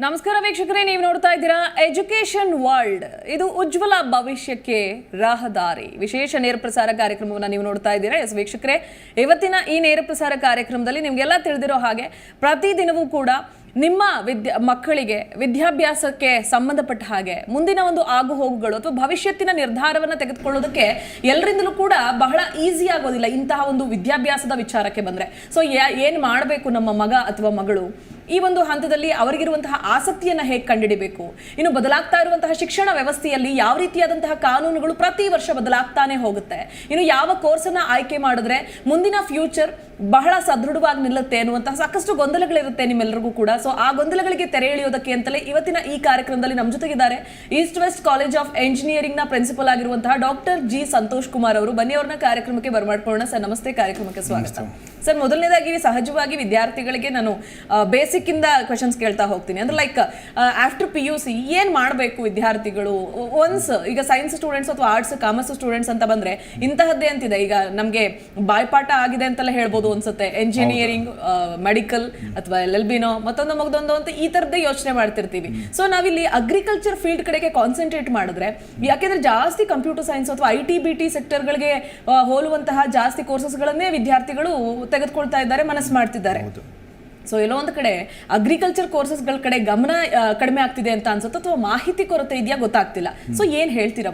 ನಮಸ್ಕಾರ ವೀಕ್ಷಕರೇ, ನೀವು ನೋಡ್ತಾ ಇದ್ದೀರಾ ಎಜುಕೇಶನ್ ವರ್ಲ್ಡ್. ಇದು ಉಜ್ವಲ ಭವಿಷ್ಯಕ್ಕೆ ರಹದಾರಿ ವಿಶೇಷ ನೇರ ಪ್ರಸಾರ ಕಾರ್ಯಕ್ರಮವನ್ನು ನೀವು ನೋಡ್ತಾ ಇದ್ದೀರಾ. ಎಸ್ ವೀಕ್ಷಕರೇ, ಇವತ್ತಿನ ಈ ನೇರ ಪ್ರಸಾರ ಕಾರ್ಯಕ್ರಮದಲ್ಲಿ ನಿಮಗೆಲ್ಲ ತಿಳಿದಿರೋ ಹಾಗೆ ಪ್ರತಿದಿನವೂ ಕೂಡ ನಿಮ್ಮ ಮಕ್ಕಳಿಗೆ ವಿದ್ಯಾಭ್ಯಾಸಕ್ಕೆ ಸಂಬಂಧಪಟ್ಟ ಹಾಗೆ ಮುಂದಿನ ಒಂದು ಆಗು ಹೋಗುಗಳು ಅಥವಾ ಭವಿಷ್ಯತ್ತಿನ ನಿರ್ಧಾರವನ್ನು ತೆಗೆದುಕೊಳ್ಳೋದಕ್ಕೆ ಎಲ್ಲರಿಂದಲೂ ಕೂಡ ಬಹಳ ಈಸಿ ಆಗೋದಿಲ್ಲ ಇಂತಹ ಒಂದು ವಿದ್ಯಾಭ್ಯಾಸದ ವಿಚಾರಕ್ಕೆ ಬಂದರೆ. ಸೊ ಏನು ಮಾಡಬೇಕು ನಮ್ಮ ಮಗ ಅಥವಾ ಮಗಳು, ಈ ಒಂದು ಹಂತದಲ್ಲಿ ಅವರಿಗಿರುವಂತಹ ಆಸಕ್ತಿಯನ್ನು ಹೇಗೆ ಕಂಡುಹಿಡಿಬೇಕು, ಇನ್ನು ಬದಲಾಗ್ತಾ ಇರುವಂತಹ ಶಿಕ್ಷಣ ವ್ಯವಸ್ಥೆಯಲ್ಲಿ ಯಾವ ರೀತಿಯಾದಂತಹ ಕಾನೂನುಗಳು ಪ್ರತಿ ವರ್ಷ ಬದಲಾಗ್ತಾನೆ ಹೋಗುತ್ತೆ, ಇನ್ನು ಯಾವ ಕೋರ್ಸನ್ನು ಆಯ್ಕೆ ಮಾಡಿದ್ರೆ ಮುಂದಿನ ಫ್ಯೂಚರ್ ಬಹಳ ಸದೃಢವಾಗಿ ನಿಲ್ಲುತ್ತೆ ಅನ್ನುವಂತಹ ಸಾಕಷ್ಟು ಗೊಂದಲಗಳಿರುತ್ತೆ ನಿಮ್ಮೆಲ್ಲರಿಗೂ ಕೂಡ. ಸೊ ಆ ಗೊಂದಲಗಳಿಗೆ ತೆರೆ ಎಳೆಯೋದಕ್ಕೆ ಅಂತಲೇ ಇವತ್ತಿನ ಈ ಕಾರ್ಯಕ್ರಮದಲ್ಲಿ ನಮ್ಮ ಜೊತೆಗಿದ್ದಾರೆ East West College of Engineering ನ ಪ್ರಿನ್ಸಿಪಲ್ ಆಗಿರುವಂತಹ ಡಾಕ್ಟರ್ ಜಿ ಸಂತೋಷ್ ಕುಮಾರ್ ಅವರು. ಬನ್ನಿ ಅವ್ರನ್ನ ಕಾರ್ಯಕ್ರಮಕ್ಕೆ ಬರಮಾಡ್ಕೊಳ್ಳೋಣ. ಸರ್ ನಮಸ್ತೆ, ಕಾರ್ಯಕ್ರಮಕ್ಕೆ ಸ್ವಾಗತ. ಸರ್, ಮೊದಲನೇದಾಗಿ ಸಹಜವಾಗಿ ವಿದ್ಯಾರ್ಥಿಗಳಿಗೆ ನಾನು ಬೇಸಿಕ್ ಇಂದ ಕ್ವೆಶನ್ಸ್ ಕೇಳ್ತಾ ಹೋಗ್ತೀನಿ. ಅಂದ್ರೆ ಲೈಕ್ ಆಫ್ಟರ್ PUC ಏನ್ ಮಾಡಬೇಕು ವಿದ್ಯಾರ್ಥಿಗಳು? ಒನ್ಸ್ ಈಗ ಸೈನ್ಸ್ ಸ್ಟೂಡೆಂಟ್ಸ್ ಅಥವಾ ಆರ್ಟ್ಸ್ ಕಾಮರ್ಸ್ ಸ್ಟೂಡೆಂಟ್ಸ್ ಅಂತ ಬಂದ್ರೆ ಇಂತಹದ್ದೇ ಅಂತಿದೆ. ಈಗ ನಮ್ಗೆ ಬಾಯ್ಪಾಠ ಆಗಿದೆ ಅಂತೆಲ್ಲ ಹೇಳ್ಬೋದು ಅನ್ಸುತ್ತೆ. ಎಂಜಿನಿಯರಿಂಗ್, ಮೆಡಿಕಲ್ ಅಥವಾ LLB ಮತ್ತೊಂದು ಮಗದೊಂದು ಅಂತ ಈ ತರದ್ದೇ ಯೋಚನೆ ಮಾಡ್ತಿರ್ತೀವಿ. ಸೊ ನಾವಿಲ್ಲಿ ಅಗ್ರಿಕಲ್ಚರ್ ಫೀಲ್ಡ್ ಕಡೆಗೆ ಕಾನ್ಸಂಟ್ರೇಟ್ ಮಾಡಿದ್ರೆ, ಯಾಕೆಂದ್ರೆ ಜಾಸ್ತಿ ಕಂಪ್ಯೂಟರ್ ಸೈನ್ಸ್ ಅಥವಾ IT BT ಸೆಕ್ಟರ್ಗಳಿಗೆ ಹೋಲುವಂತಹ ಜಾಸ್ತಿ ಕೋರ್ಸಸ್ಗಳನ್ನೇ ವಿದ್ಯಾರ್ಥಿಗಳು ತೆಗೆದುಕೊಳ್ತಾ ಇದ್ದಾರೆ, ಮನಸ್ಸು ಮಾಡ್ತಿದ್ದಾರೆ. ಸೊ ಎಲ್ಲೋ ಒಂದು ಕಡೆ ಅಗ್ರಿಕಲ್ಚರ್ ಕೋರ್ಸಸ್ಗಳ ಕಡೆ ಗಮನ ಕಡಿಮೆ ಆಗ್ತಿದೆ ಅಂತ ಅನ್ಸುತ್ತೆ, ಅಥವಾ ಮಾಹಿತಿ ಕೊರತೆ ಇದೆಯಾ ಗೊತ್ತಾಗ್ತಿಲ್ಲ. ಸೊ ಏನ್ ಹೇಳ್ತೀರಾ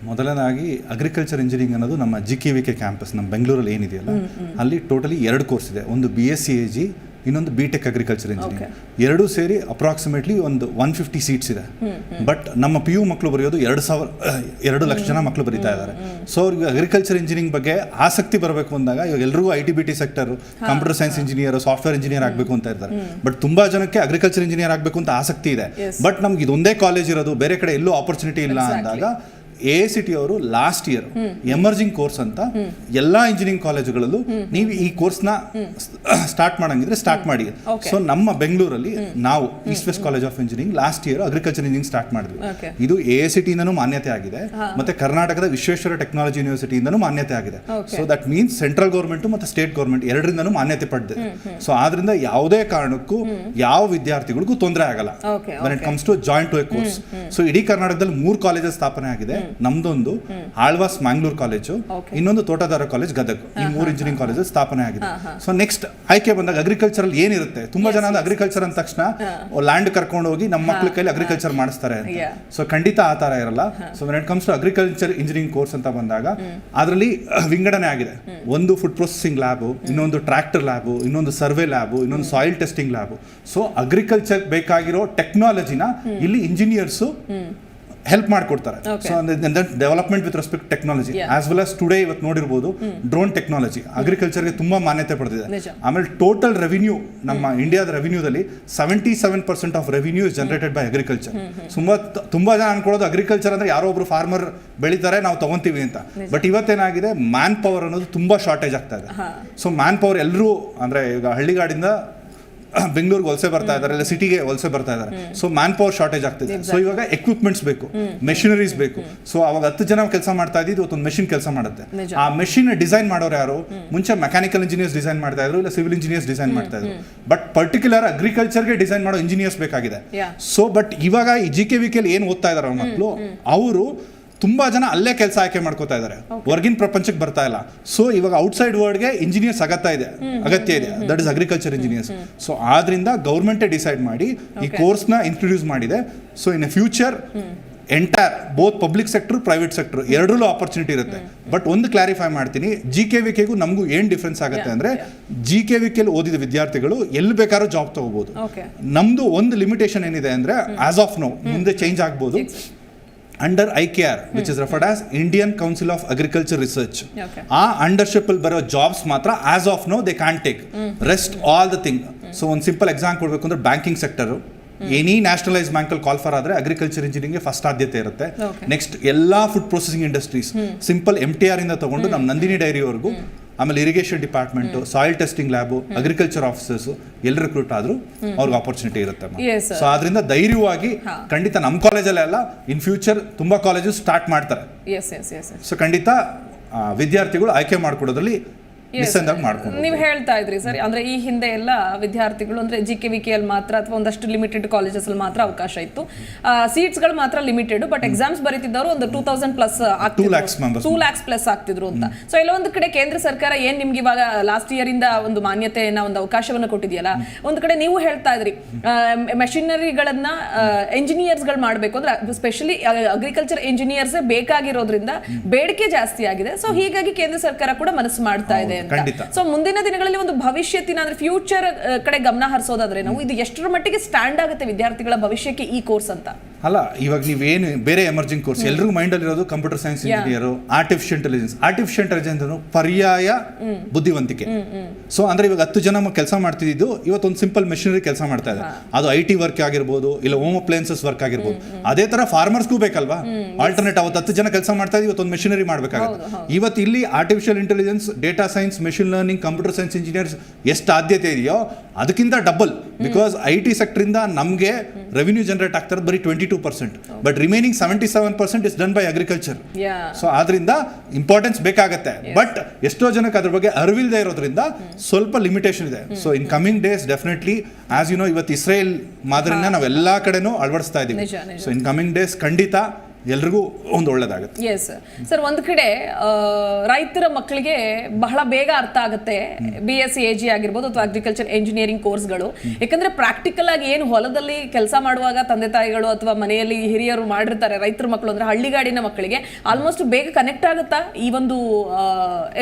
ಮೊದಲನೇದಾಗಿ ಅಗ್ರಿಕಲ್ಚರ್ ಇಂಜಿನಿಯರಿಂಗ್ ಅನ್ನೋದು ನಮ್ಮ GKVK ಕ್ಯಾಂಪಸ್ ನಮ್ಮ ಬೆಂಗಳೂರಲ್ಲಿ ಏನಿದೆಯಲ್ಲ ಅಲ್ಲಿ ಟೋಟಲಿ 2 ಕೋರ್ಸ್ ಇದೆ. ಒಂದು BSc AG, ಇನ್ನೊಂದು BTech ಅಗ್ರಿಕಲ್ಚರ್ ಇಂಜಿನಿಯರಿಂಗ್. ಎರಡೂ ಸೇರಿ ಅಪ್ರಾಕ್ಸಿಮೇಟ್ಲಿ ಒಂದು 150 ಸೀಟ್ಸ್ ಇದೆ. ಬಟ್ ನಮ್ಮ PU ಮಕ್ಕಳು ಬರೆಯೋದು 2 ಲಕ್ಷ ಜನ ಮಕ್ಕಳು ಬರೀತಾ ಇದ್ದಾರೆ. ಸೊ ಅವ್ರಿಗೆ ಅಗ್ರಿಕಲ್ಚರ್ ಇಂಜಿನಿಯರಿಂಗ್ ಬಗ್ಗೆ ಆಸಕ್ತಿ ಬರಬೇಕು ಅಂದಾಗ ಇವಾಗ ಎಲ್ರಿಗೂ IT BT sector, computer science engineer, software engineer ಆಗಬೇಕು ಅಂತ ಇರ್ತಾರೆ. ಬಟ್ ತುಂಬಾ ಜನಕ್ಕೆ ಅಗ್ರಿಕಲ್ಚರ್ ಇಂಜಿನಿಯರ್ ಆಗಬೇಕು ಅಂತ ಆಸಕ್ತಿ ಇದೆ. ಬಟ್ ನಮ್ಗೆ ಇದೊಂದೇ ಕಾಲೇಜ್ ಇರೋದು, ಬೇರೆ ಕಡೆ ಎಲ್ಲೂ ಆಪರ್ಚುನಿಟಿ ಇಲ್ಲ ಅಂದಾಗ AICTE ಅವರು ಲಾಸ್ಟ್ ಇಯರ್ ಎಮರ್ಜಿಂಗ್ ಕೋರ್ಸ್ ಅಂತ ಎಲ್ಲಾ ಇಂಜಿನಿಯರಿಂಗ್ ಕಾಲೇಜುಗಳಲ್ಲೂ ನೀವು ಈ ಕೋರ್ಸ್ನ ಸ್ಟಾರ್ಟ್ ಮಾಡಂಗಿದ್ರೆ ಸ್ಟಾರ್ಟ್ ಮಾಡಿ. ಸೊ ನಮ್ಮ ಬೆಂಗಳೂರಲ್ಲಿ ನಾವು East West College of Engineering last year agriculture engineering start ಮಾಡಿದ್ವಿ. ಇದು AICTE ಇಂದನೂ ಮಾನ್ಯತೆ ಆಗಿದೆ, ಮತ್ತೆ ಕರ್ನಾಟಕದ ವಿಶ್ವೇಶ್ವರ ಟೆಕ್ನಾಲಜಿ ಯೂನಿವರ್ಸಿಟಿ ಇಂದನೂ ಮಾನ್ಯತೆ ಆಗಿದೆ. So that means central government ಮತ್ತೆ ಸ್ಟೇಟ್ ಗೌರ್ಮೆಂಟ್ ಎರಡರಿಂದನೂ ಮಾನ್ಯತೆ ಪಡೆದಿದೆ. ಸೊ ಆದ್ರಿಂದ ಯಾವುದೇ ಕಾರಣಕ್ಕೂ ಯಾವ ವಿದ್ಯಾರ್ಥಿಗಳಿಗೂ ತೊಂದರೆ ಆಗಲ್ಲ when it comes to join to a course. So ಇಡೀ ಕರ್ನಾಟಕದಲ್ಲಿ 3 ಕಾಲೇಜಸ್ ಸ್ಥಾಪನೆ ಆಗಿದೆ. ನಮ್ದೊಂದು ಆಳ್ವಾಸ್ ಮ್ಯಾಂಗ್ಳೂರ್ ಕಾಲೇಜು, ಇನ್ನೊಂದು ತೋಟದಾರ ಕಾಲೇಜ್ ಗದಗ್. ಈ 3 ಇಂಜಿನಿಯರಿಂಗ್ ಕಾಲೇಜಸ್ ಸ್ಥಾಪನೆ ಆಗಿದೆ. ಸೊ ನೆಕ್ಸ್ಟ್ ಆಯ್ಕೆ ಬಂದಾಗ ಅಗ್ರಿಕಲ್ಚರ್ ಏನಿರುತ್ತೆ, ತುಂಬಾ ಜನ ಅಗ್ರಿಕಲ್ಚರ್ ಅಂದ ತಕ್ಷಣ ಲ್ಯಾಂಡ್ ಕರ್ಕೊಂಡು ಹೋಗಿ ನಮ್ಮ ಮಕ್ಳ ಕೈಲಿ ಅಗ್ರಿಕಲ್ಚರ್ ಮಾಡಿಸ್ತಾರೆ ಅಂತ. ಸೊ ಖಂಡಿತ ಆ ತರ ಇರಲ್ಲ. So when it comes to agriculture engineering course ಅಂತ ಬಂದಾಗ ಅದರಲ್ಲಿ ವಿಂಗಡಣೆ ಆಗಿದೆ. ಒಂದು ಫುಡ್ ಪ್ರೊಸೆಸಿಂಗ್ ಲ್ಯಾಬ್, ಇನ್ನೊಂದು ಟ್ರ್ಯಾಕ್ಟರ್ ಲ್ಯಾಬ್, ಇನ್ನೊಂದು ಸರ್ವೆ ಲ್ಯಾಬ್, ಇನ್ನೊಂದು soil testing lab. So agriculture ಬೇಕಾಗಿರೋ ಟೆಕ್ನಾಲಜಿನ ಇಲ್ಲಿ ಇಂಜಿನಿಯರ್ಸ್ ಹೆಲ್ಪ್ ಮಾಡ್ಕೊಡ್ತಾರೆ. So development with respect technology as well as today ಇವತ್ತು ನೋಡಿರ್ಬೋದು ಡ್ರೋನ್ ಟೆಕ್ನಾಲಜಿ ಅಗ್ರಿಕಲ್ಚರ್ಗೆ ತುಂಬಾ ಮಾನ್ಯತೆ ಪಡೆದಿದೆ. ಆಮೇಲೆ ಟೋಟಲ್ ರೆವಿನ್ಯೂ ನಮ್ಮ ಇಂಡಿಯಾದ ರೆವಿನ್ಯೂದಲ್ಲಿ 77% of revenue is generated by agriculture. ತುಂಬಾ ಜನ ಅನ್ಕೊಳ್ಳೋದು ಅಗ್ರಿಕಲ್ಚರ್ ಅಂದ್ರೆ ಯಾರೋ ಒಬ್ರು ಫಾರ್ಮರ್ ಬೆಳಿತಾರೆ ನಾವು ತಗೊಂತೀವಿ ಅಂತ. ಬಟ್ ಇವತ್ತೇನಾಗಿದೆ, ಮ್ಯಾನ್ ಪವರ್ ಅನ್ನೋದು ತುಂಬಾ ಶಾರ್ಟೇಜ್ ಆಗ್ತಾ ಇದೆ. ಸೊ ಮ್ಯಾನ್ ಪವರ್ ಎಲ್ಲರೂ ಅಂದ್ರೆ ಈಗ ಹಳ್ಳಿಗಾಡಿಂದ ಬೆಂಗಳೂರಿಗೆ ವಲಸೆ ಬರ್ತಾ ಇದ್ದಾರೆ, ಇಲ್ಲ ಸಿಟಿಗೆ ವಲಸೆ ಬರ್ತಾ ಇದ್ದಾರೆ. ಸೊ ಮ್ಯಾನ್ ಪವರ್ ಶಾರ್ಟೇಜ್ ಆಗ್ತಿದೆ. ಸೊ ಇವಾಗ ಎಕ್ವಿಪ್ಮೆಂಟ್ಸ್ ಬೇಕು, ಮೆಷಿನರೀಸ್ ಬೇಕು. ಸೊ ಅವಾಗ 10 ಜನ ಕೆಲಸ ಮಾಡ್ತಾ ಇದ್ದು ಇವತ್ತೊಂದು ಮೆಷಿನ್ ಕೆಲಸ ಮಾಡುತ್ತೆ. ಆ ಮೆಷಿನ್ ಡಿಸೈನ್ ಮಾಡೋರು ಯಾರು? ಮುಂಚೆ ಮೆಕ್ಯಾನಿಕಲ್ ಇಂಜಿನಿಯರ್ಸ್ ಡಿಸೈನ್ ಮಾಡ್ತಾ ಇದ್ರು, ಇಲ್ಲ ಸಿವಿಲ್ ಇಂಜಿನಿಯರ್ಸ್ ಡಿಸೈನ್ ಮಾಡ್ತಾ ಇದ್ರು. ಬಟ್ ಪರ್ಟಿಕ್ಯುಲರ್ ಅಗ್ರಿಕಲ್ಚರ್ಗೆ ಡಿಸೈನ್ ಮಾಡೋ ಇಂಜಿನಿಯರ್ಸ್ ಬೇಕಾಗಿದೆ. ಸೊ ಬಟ್ ಇವಾಗ ಈ GKVK ಏನ್ ಓದ್ತಾ ಇದಾರೆ ಮಕ್ಕಳು, ಅವರು ತುಂಬಾ ಜನ ಅಲ್ಲೇ ಕೆಲಸ ಆಯ್ಕೆ ಮಾಡ್ಕೋತಾ ಇದ್ದಾರೆ, ಹೊರಗಿನ ಪ್ರಪಂಚಕ್ಕೆ ಬರ್ತಾ ಇಲ್ಲ. ಸೊ ಇವಾಗ ಔಟ್ಸೈಡ್ ವರ್ಲ್ಡ್ಗೆ ಇಂಜಿನಿಯರ್ಸ್ ಅಗತ್ಯ ಇದೆ, that is agriculture engineers. So ಆದ್ರಿಂದ ಗೌರ್ಮೆಂಟೇ ಡಿಸೈಡ್ ಮಾಡಿ ಈ ಕೋರ್ಸ್ನ ಇಂಟ್ರೊಡ್ಯೂಸ್ ಮಾಡಿದೆ. So in future entire both public sector, private sector ಎರಡರಲ್ಲೂ ಆಪರ್ಚುನಿಟಿ ಇರುತ್ತೆ. ಬಟ್ ಒಂದು ಕ್ಲಾರಿಫೈ ಮಾಡ್ತೀನಿ, GKVKಗೂ ನಮಗೂ ಏನ್ ಡಿಫ್ರೆನ್ಸ್ ಆಗುತ್ತೆ ಅಂದ್ರೆ, GKVK ಓದಿದ ವಿದ್ಯಾರ್ಥಿಗಳು ಎಲ್ಲಿ ಬೇಕಾದ್ರೂ ಜಾಬ್ ತಗೋಬಹುದು. ನಮ್ದು ಒಂದು ಲಿಮಿಟೇಷನ್ ಏನಿದೆ ಅಂದ್ರೆ, ಆಸ್ ಆಫ್ ನೋ, ಮುಂದೆ ಚೇಂಜ್ ಆಗ್ಬೋದು, under IKR which is referred as Indian Council of Agriculture Research. ಆ ಅಂಡರ್ಶಿಪ್ ಅಲ್ಲಿ ಬರೋ ಜಾಬ್ಸ್ ಮಾತ್ರ as of now they can take, rest all the thing. So ಒಂದು ಸಿಂಪಲ್ ಎಕ್ಸಾಂಪಲ್ ಕೊಡಬೇಕು ಅಂದ್ರೆ, ಬ್ಯಾಂಕಿಂಗ್ ಸೆಕ್ಟರ್ ಎನಿ ನ್ಯಾಷನಲೈಸ್ ಬ್ಯಾಂಕಲ್ಲಿ ಕಾಲ್ಫರ್ ಆದ್ರೆ ಅಗ್ರಿಕಲ್ಚರ್ ಇಂಜಿನಿಯರಿಂಗ್ ಫಸ್ಟ್ ಆದ್ಯತೆ ಇರುತ್ತೆ. ನೆಕ್ಸ್ಟ್ ಎಲ್ಲಾ food processing industries, simple MTR ಇಂದ ತಗೊಂಡು ನಮ್ಮ ನಂದಿನಿ ಡೈರಿವರೆಗೂ, ಆಮೇಲೆ irrigation department, soil testing lab, agriculture officers ಎಲ್ಲಿ ರಿಕ್ರೂಟ್ ಆದ್ರೂ ಅವ್ರಿಗೆ ಆಪರ್ಚುನಿಟಿ ಇರುತ್ತೆ. ಸೊ ಆದ್ರಿಂದ ಧೈರ್ಯವಾಗಿ ಖಂಡಿತ ನಮ್ಮ ಕಾಲೇಜಲ್ಲೇ ಅಲ್ಲ, ಇನ್ ಫ್ಯೂಚರ್ ತುಂಬಾ ಕಾಲೇಜಸ್ ಸ್ಟಾರ್ಟ್ ಮಾಡ್ತಾರೆ. ಸೊ ಖಂಡಿತ ವಿದ್ಯಾರ್ಥಿಗಳು ಆಯ್ಕೆ ಮಾಡ್ಕೊಡೋದ್ರಲ್ಲಿ ಮಿಸ್ ಅಂದಾಗ ಮಾಡ್ಕೊಂಡು ನೀವು ಹೇಳ್ತಾ ಇದ್ರಿ ಸರ್, ಅಂದ್ರೆ ಈ ಹಿಂದೆ ಎಲ್ಲ ವಿದ್ಯಾರ್ಥಿಗಳು ಅಂದ್ರೆ JKVK ಅಲ್ಲಿ ಮಾತ್ರ ಅಥವಾ ಒಂದಷ್ಟು ಲಿಮಿಟೆಡ್ ಕಾಲೇಜಸ್ ಅಲ್ಲಿ ಮಾತ್ರ ಅವಕಾಶ ಇತ್ತು, ಸೀಟ್ಸ್ ಗಳು ಮಾತ್ರ ಲಿಮಿಟೆಡ್, ಬಟ್ ಎಕ್ಸಾಮ್ಸ್ ಬರೀತಿದ್ದವರು ಒಂದು 2000 ಪ್ಲಸ್ 2 lakhs ಪ್ಲಸ್ ಆಗ್ತಿದ್ರು ಅಂತ. ಸೊ ಎಲ್ಲೊಂದು ಕಡೆ ಕೇಂದ್ರ ಸರ್ಕಾರ ಏನ್ ನಿಮ್ಗೆ ಇವಾಗ ಲಾಸ್ಟ್ ಇಯರ್ ಇಂದ ಒಂದು ಮಾನ್ಯತೆಯನ್ನ ಒಂದು ಅವಕಾಶವನ್ನ ಕೊಟ್ಟಿದೆಯಲ್ಲ, ಒಂದು ಕಡೆ ನೀವು ಹೇಳ್ತಾ ಇದ್ರಿ ಮೆಷಿನರಿಗಳನ್ನ ಎಂಜಿನಿಯರ್ಸ್ ಗಳು ಮಾಡ್ಬೇಕು ಅಂದ್ರೆ ಸ್ಪೆಷಲಿ ಅಗ್ರಿಕಲ್ಚರ್ ಇಂಜಿನಿಯರ್ಸ್ ಬೇಕಾಗಿರೋದ್ರಿಂದ ಬೇಡಿಕೆ ಜಾಸ್ತಿ ಆಗಿದೆ. ಸೊ ಹೀಗಾಗಿ ಕೇಂದ್ರ ಸರ್ಕಾರ ಕೂಡ ಮನಸ್ಸು ಮಾಡ್ತಾ ಇದೆ ಅಂತ. ಸೊ ಮುಂದಿನ ದಿನಗಳಲ್ಲಿ ಒಂದು ಭವಿಷ್ಯತ್ತಿನ ಅಂದ್ರೆ ಫ್ಯೂಚರ್ ಕಡೆ ಗಮನ ಹರಿಸೋದಾದ್ರೆ ನಾವು ಇದು ಎಷ್ಟರ ಮಟ್ಟಿಗೆ ಸ್ಟ್ಯಾಂಡ್ ಆಗುತ್ತೆ ವಿದ್ಯಾರ್ಥಿಗಳ ಭವಿಷ್ಯಕ್ಕೆ ಈ ಕೋರ್ಸ್ ಅಂತ? ಅಲ್ಲ, ಇವಾಗ ನೀವೇನು ಬೇರೆ ಎಮರ್ಜಿಂಗ್ ಕೋರ್ಸ್ ಎಲ್ರಿಗೂ ಮೈಂಡ್ ಅಲ್ಲಿ ಇರೋದು computer science engineer, artificial intelligence ಪರ್ಯಾಯ ಬುದ್ಧಿವಂತಿಕೆ. ಸೊ ಅಂದ್ರೆ ಇವಾಗ 10 ಜನ ಕೆಲಸ ಮಾಡ್ತಿದ್ದು ಇವತ್ತೊಂದು ಸಿಂಪಲ್ ಮೆಷಿನರಿ ಕೆಲಸ ಮಾಡ್ತಾ ಇದೆ, ಅದು IT ವರ್ಕ್ ಆಗಿರ್ಬೋದು, ಇಲ್ಲ ಹೋಮ್ ಅಪ್ಲಯನ್ಸಸ್ ವರ್ಕ್ ಆಗಿರ್ಬೋದು. ಅದೇ ತರ ಫಾರ್ಮರ್ಸ್ಗೂ ಬೇಕಲ್ವಾ ಆಲ್ಟರ್ನೇಟ್. ಅವತ್ತು 10 ಜನ ಕೆಲಸ ಮಾಡ್ತಾ ಇದ್ದು ಇವತ್ತೊಂದು ಮೆಷಿನರಿ ಮಾಡಬೇಕಾಗುತ್ತೆ. ಇವತ್ತು ಇಲ್ಲಿ artificial intelligence, data science, machine learning, computer science engineers ಎಷ್ಟು ಆದ್ಯತೆ ಇದೆಯೋ ಅದಕ್ಕಿಂತ ಡಬಲ್. ಬಿಕಾಸ್ IT ಸೆಕ್ಟರ್ ಇಂದ ನಮಗೆ ರೆವಿನ್ಯೂ ಜನರೇಟ್ ಆಗ್ತಾರೆ ಬರೀ 22%, but remaining 77% is done by agriculture. So ಆದ್ರಿಂದ ಇಂಪಾರ್ಟೆನ್ಸ್ ಬೇಕಾಗತ್ತೆ, ಬಟ್ ಎಷ್ಟೋ ಜನಕ್ಕೆ ಅದ್ರ ಬಗ್ಗೆ ಅರಿವಿಲ್ಲದೆ ಇರೋದ್ರಿಂದ ಸ್ವಲ್ಪ ಲಿಮಿಟೇಷನ್ ಇದೆ. So in coming days definitely as you know ಇವತ್ತು ಇಸ್ರೇಲ್ ಮಾದರಿನ ನಾವೆಲ್ಲಾ ಕಡೆನೂ ಅಳವಡಿಸ್ತಾ ಇದೀವಿ. ಸೊ ಇನ್ ಕಮಿಂಗ್ ಡೇಸ್ ಖಂಡಿತ ಎಲ್ರಿಗೂ ಒಂದು ಒಳ್ಳೇದಾಗುತ್ತೆ. ಎಸ್ ಸರ್, ಒಂದು ಕಡೆ ರೈತರ ಮಕ್ಕಳಿಗೆ ಬಹಳ ಬೇಗ ಅರ್ಥ ಆಗುತ್ತೆ BSc AG ಆಗಿರ್ಬೋದು ಅಥವಾ ಅಗ್ರಿಕಲ್ಚರ್ ಇಂಜಿನಿಯರಿಂಗ್ ಕೋರ್ಸ್ಗಳು. ಯಾಕಂದ್ರೆ ಪ್ರಾಕ್ಟಿಕಲ್ ಆಗಿ ಏನು ಹೊಲದಲ್ಲಿ ಕೆಲಸ ಮಾಡುವಾಗ ತಂದೆ ತಾಯಿಗಳು ಅಥವಾ ಮನೆಯಲ್ಲಿ ಹಿರಿಯರು ಮಾಡಿರ್ತಾರೆ, ರೈತರ ಮಕ್ಕಳು ಅಂದ್ರೆ ಹಳ್ಳಿಗಾಡಿನ ಮಕ್ಕಳಿಗೆ ಆಲ್ಮೋಸ್ಟ್ ಬೇಗ ಕನೆಕ್ಟ್ ಆಗುತ್ತಾ ಈ ಒಂದು